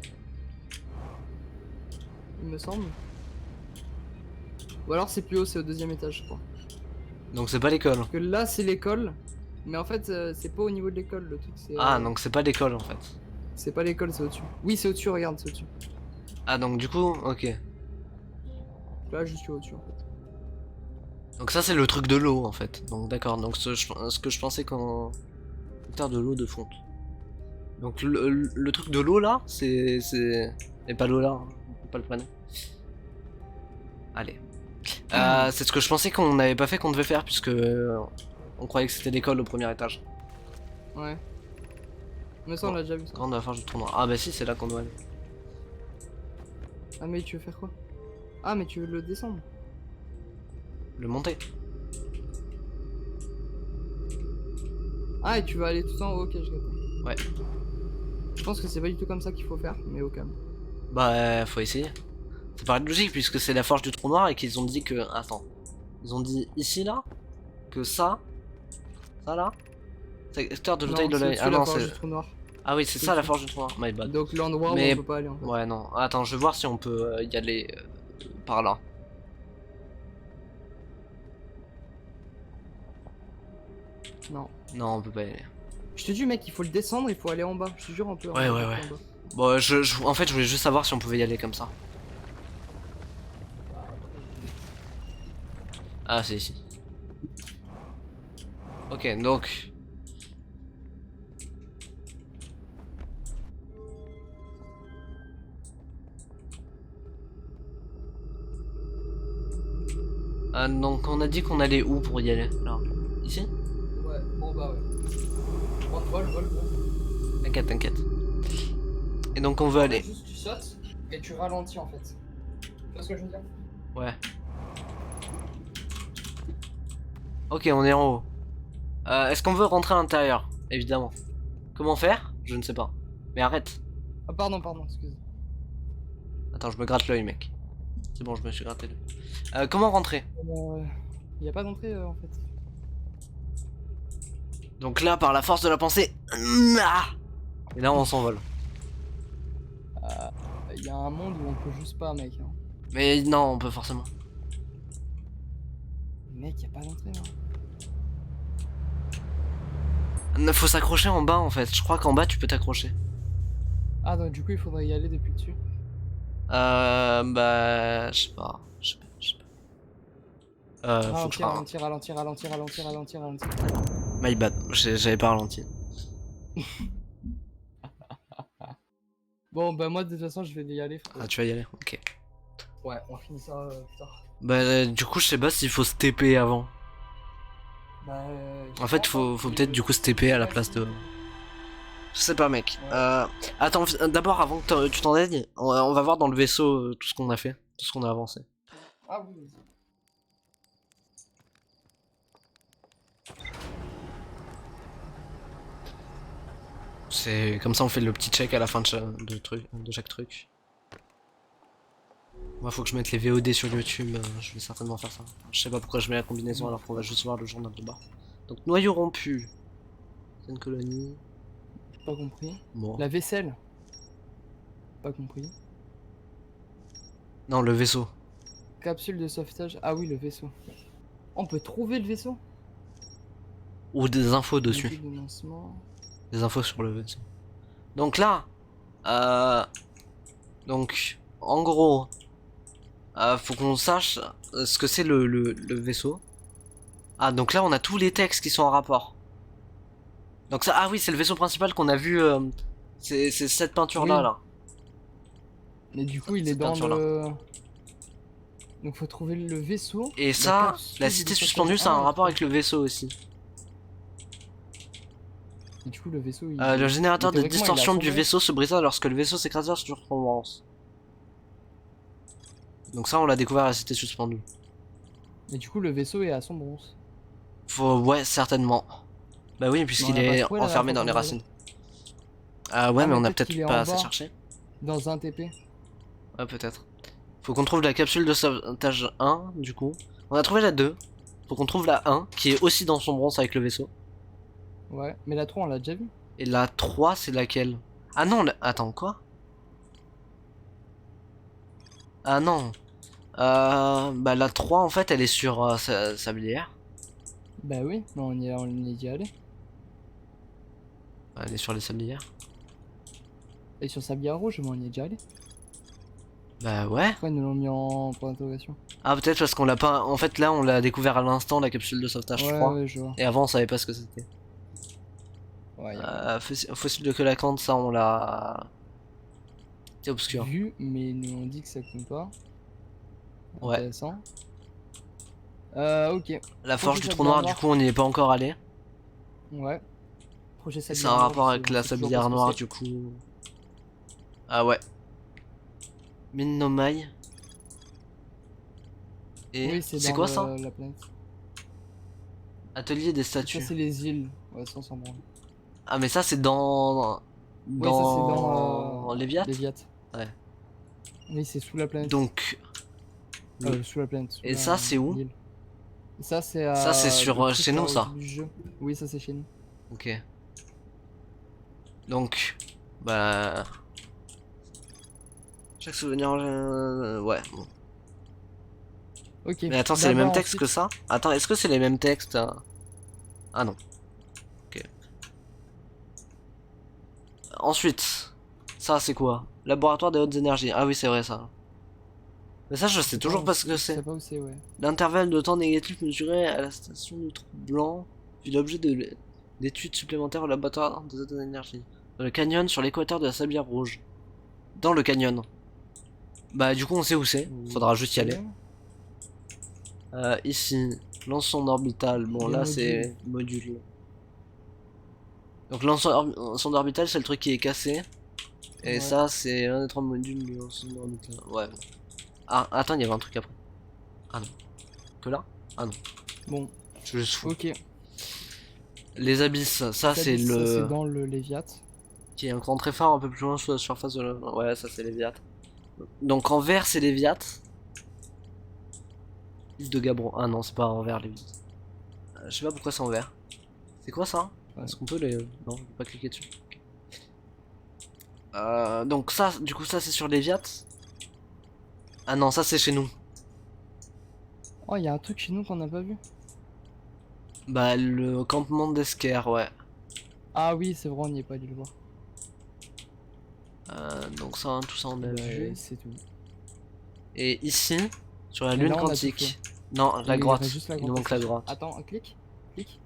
Il me semble. Ou alors c'est plus haut, c'est au deuxième étage, je crois. Donc c'est pas l'école. Parce que là, c'est l'école. Mais en fait, c'est pas au niveau de l'école le truc. Ah, donc c'est pas l'école en fait. C'est pas l'école, c'est au-dessus. Oui, c'est au-dessus, regarde, c'est au-dessus. Ah, donc du coup, ok. Là, je suis au-dessus en fait. Donc ça c'est le truc de l'eau en fait. Donc d'accord, donc ce que je pensais qu'en hectare de l'eau de fonte. Donc le truc de l'eau là, c'est... Et pas l'eau là, hein, pas le prénom. Allez. C'est ce que je pensais qu'on n'avait pas fait qu'on devait faire puisque on croyait que c'était l'école au premier étage. Ouais. Mais ça, on Bon, l'a déjà vu ça. grande affaire du trou noir. Ah bah si, c'est là qu'on doit aller. Ah, mais tu veux faire quoi? Ah, mais tu veux le descendre? Le monter. Ah, et tu veux aller tout en haut, ok, je capte. Ouais. Je pense que c'est pas du tout comme ça qu'il faut faire, mais au calme. Bah faut essayer. Ça paraît logique puisque c'est la forge du trou noir et qu'ils ont dit que... Attends. Ils ont dit ici là que ça là c'est secteur de l'hôtel Non, de c'est la... au-dessus Ah la non forge c'est... du trou noir. Ah oui c'est C'est ça la au-dessus. forge du trou noir. My bad. Donc l'endroit où Mais... on peut pas aller en fait. Ouais non. Attends je vais voir si on peut y aller par là. Non. Non on peut pas y aller. Je te dis, mec, il faut le descendre, il faut aller en bas. Je te jure, on peut. Ouais ouais ouais. Bon en fait je voulais juste savoir si on pouvait y aller comme ça. Ah c'est ici. Ok donc... Ah donc on a dit qu'on allait où pour y aller là? Ici? Ouais, bon bah ouais. Vol, vol, vol. T'inquiète t'inquiète. Et donc on veut aller. Juste tu sautes et tu ralentis en fait. Tu vois ce que je veux dire? Ouais. Ok on est en haut. Est-ce qu'on veut rentrer à l'intérieur? Évidemment. Comment faire? Je ne sais pas. Mais arrête. Ah, pardon, pardon, excuse. Attends, je me gratte l'œil, mec. C'est bon, je me suis gratté l'œil. Comment rentrer? Y a pas d'entrée en fait. Donc là, par la force de la pensée. Ah et là, on s'envole. Y a un monde où on peut juste pas, mec. Hein. Mais non, on peut forcément. Mec, y a pas d'entrée là. Faut s'accrocher en bas, en fait. Je crois qu'en bas, tu peux t'accrocher. Ah, donc du coup, il faudrait y aller depuis le dessus. Bah. Je sais pas. Je sais pas. Je sais pas. Faut que je Ralentir, ralentir, ralentir, ralentir, ralentir, ralentir, ralentir. My bad. J'avais pas ralenti. Bon, bah moi de toute façon, je vais y aller. Frérot. Ah, tu vas y aller? Ok. Ouais, on finit ça plus tard. Bah, du coup, je sais pas s'il faut se TP avant. Bah, En fait, faut peut-être du coup se TP à la place de. Je sais pas, mec. Ouais. Attends, d'abord, avant que tu t'en ailles, on va voir dans le vaisseau tout ce qu'on a fait, tout ce qu'on a avancé. Ah oui, vas-y. C'est comme ça, on fait le petit check à la fin de chaque truc. Moi, faut que je mette les VOD sur YouTube. Je vais certainement faire ça. Je sais pas pourquoi je mets la combinaison alors qu'on va juste voir le journal de bord. Donc, noyau rompu. C'est une colonie. Pas compris. Bon. La vaisselle. Pas compris. Non, le vaisseau. Capsule de sauvetage. Ah oui, le vaisseau. On peut trouver le vaisseau. Ou des infos dessus. Module de lancement. Des infos sur le vaisseau. Donc là, donc en gros, faut qu'on sache ce que c'est le vaisseau. Ah donc là on a tous les textes qui sont en rapport. Donc ça, ah oui c'est le vaisseau principal qu'on a vu. C'est cette peinture là Oui. là. Mais du coup, il est Cette dans peinture-là. le. Donc faut trouver le vaisseau. Et ça, capsule la de cité sauvetage. suspendue, ça a un Ah, rapport ok. avec le vaisseau aussi. Et du coup, le vaisseau, il. Le générateur Mais de théoriquement, il a distorsion du assombri. vaisseau se brisa lorsque le vaisseau s'écrasa sur Provence. Donc ça on l'a découvert à la cité suspendue. Et du coup, le vaisseau est à son bronze. Ouais, certainement. Bah oui, puisqu'il on l'a pas est trouvé, la enfermé dernière dans fois les qu'on racines. Ah ouais, Ah, mais mais on a peut-être qu'il peut-être est pas en assez bas. cherché. Dans un TP. Ouais, peut-être. Faut qu'on trouve la capsule de sauvetage 1, du coup. On a trouvé la 2. Faut qu'on trouve la 1, qui est aussi dans son bronze avec le vaisseau. Ouais, mais la 3, on l'a déjà vu. Et la 3, c'est laquelle? Ah non, attends, quoi? Ah non. Bah la 3, en fait, elle est sur Sablière. Bah oui, mais on y est déjà allé. Elle est sur les Sablières. Et sur Sabia Rouge, mais on y est déjà allé. Bah ouais. Pourquoi ils nous l'ont mis en point d'interrogation? Ah peut-être parce qu'on l'a pas... En fait là on l'a découvert à l'instant la capsule de sauvetage Ouais, 3. ouais, je vois. Et avant on savait pas ce que c'était. Ouais, y a moyen. Fossile de Colacante, ça on l'a... C'est obscur. Vu, mais ils nous ont dit que ça compte pas. Ouais. Intéressant. Ok. La forge Projet du trou sablière noir, du noire. coup on n'y est pas encore allé. Ouais. Projet Et c'est un sablière noire, rapport avec on la sait toujours pas sablière ce que noire c'est. du coup. Ah ouais. Mine Nomai. Et Oui, c'est c'est dans quoi ça? la planète. Atelier des Ça, statues. c'est les îles. Ouais, ça, on s'en branle. Ah mais ça c'est dans... Oui, ça, c'est Dans... dans Léviat. Léviat. Ouais. Oui, c'est sous la planète. Donc... oui. Sous la planète, sous Et ça c'est où? l'île. Ça, c'est Ça c'est le sur truc chez là nous au ça. début du jeu. Oui, ça, c'est chez nous. Ok. Donc... Bah... Chaque souvenir... ouais. Bon. Ok. Mais attends, c'est les mêmes D'abord, textes que ensuite. ça? Attends, est-ce que c'est les mêmes textes? Ah non. Ok. Ensuite, ça c'est quoi? Laboratoire des hautes énergies. Ah oui, c'est vrai ça. Mais ça, je sais toujours pas ce que Je c'est. sais pas où c'est, ouais. L'intervalle de temps négatif mesuré à la station du trou blanc fut l'objet d'études supplémentaires au laboratoire des hautes énergies. Dans le canyon sur l'équateur de la Sablière Rouge. Dans le canyon. Bah du coup on sait où c'est. Faudra juste y aller. Ici, lance sonde orbitale. Bon Les là modules. c'est module. Donc sonde orbitale c'est le truc qui est cassé. Et Ouais. ça c'est l'un des 3 modules du sonde orbitale. Ouais bon. Ah attends, il y avait un truc après. Ah non. Que là? Ah non. Bon, Je suis juste fou. ok. Les abysses, ça c'est Ça, c'est le... dans le Léviat. Qui est un grand très fort un peu plus loin sur la surface de la... Ouais, ça c'est Léviat. Donc en vert c'est Léviat. Île de Gabron. Ah non, c'est pas en vert Léviat. Je sais pas pourquoi c'est en vert. C'est quoi ça? Ouais. Est-ce qu'on peut les... Non, on peut pas cliquer dessus. Donc ça, du coup ça c'est sur Léviat. Ah non, ça c'est chez nous. Oh, il y a un truc chez nous qu'on n'a pas vu. Bah le campement d'Esker, ouais. Ah oui, c'est vrai, on n'y est pas allé le voir. Donc ça, tout ça on a vu. C'est tout. Et ici, sur la Et lune là, on a tout quantique. fait. Non, la Il grotte. reste juste la Il nous grotte manque la aussi. grotte. Attends, clique. Clique.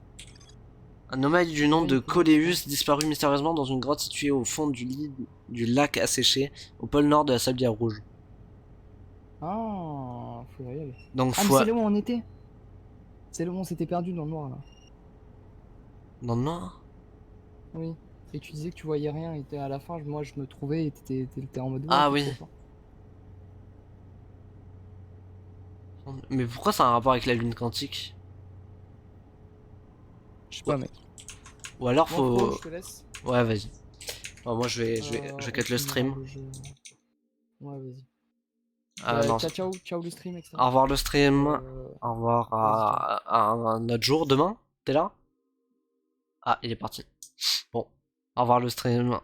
Un nomade du nom Oui, de comment Coléus disparu mystérieusement dans une grotte située au fond du lit du lac asséché, au pôle nord de la Sablière Rouge. Ah, faudrait y aller. Donc Ah, mais faut... c'est là où on était. C'est là où on s'était perdu dans le noir, là. Dans le nord? Oui. Et tu disais que tu voyais rien, et à la fin, moi, je me trouvais, et t'étais en mode, ouais, Ah t'es oui. trop fort. Mais pourquoi ça a un rapport avec la lune quantique? Je sais pas, mec. Ou alors Bon, faut... Flo, je te laisse. Ouais, vas-y. Bon, moi je vais cut le stream. Ouais, vas-y. Non, Ciao, ciao, ciao le stream, etc. au revoir le stream. Euh, Au revoir vas-y, à un autre jour demain. T'es là? Ah, il est parti. Bon, au revoir le stream.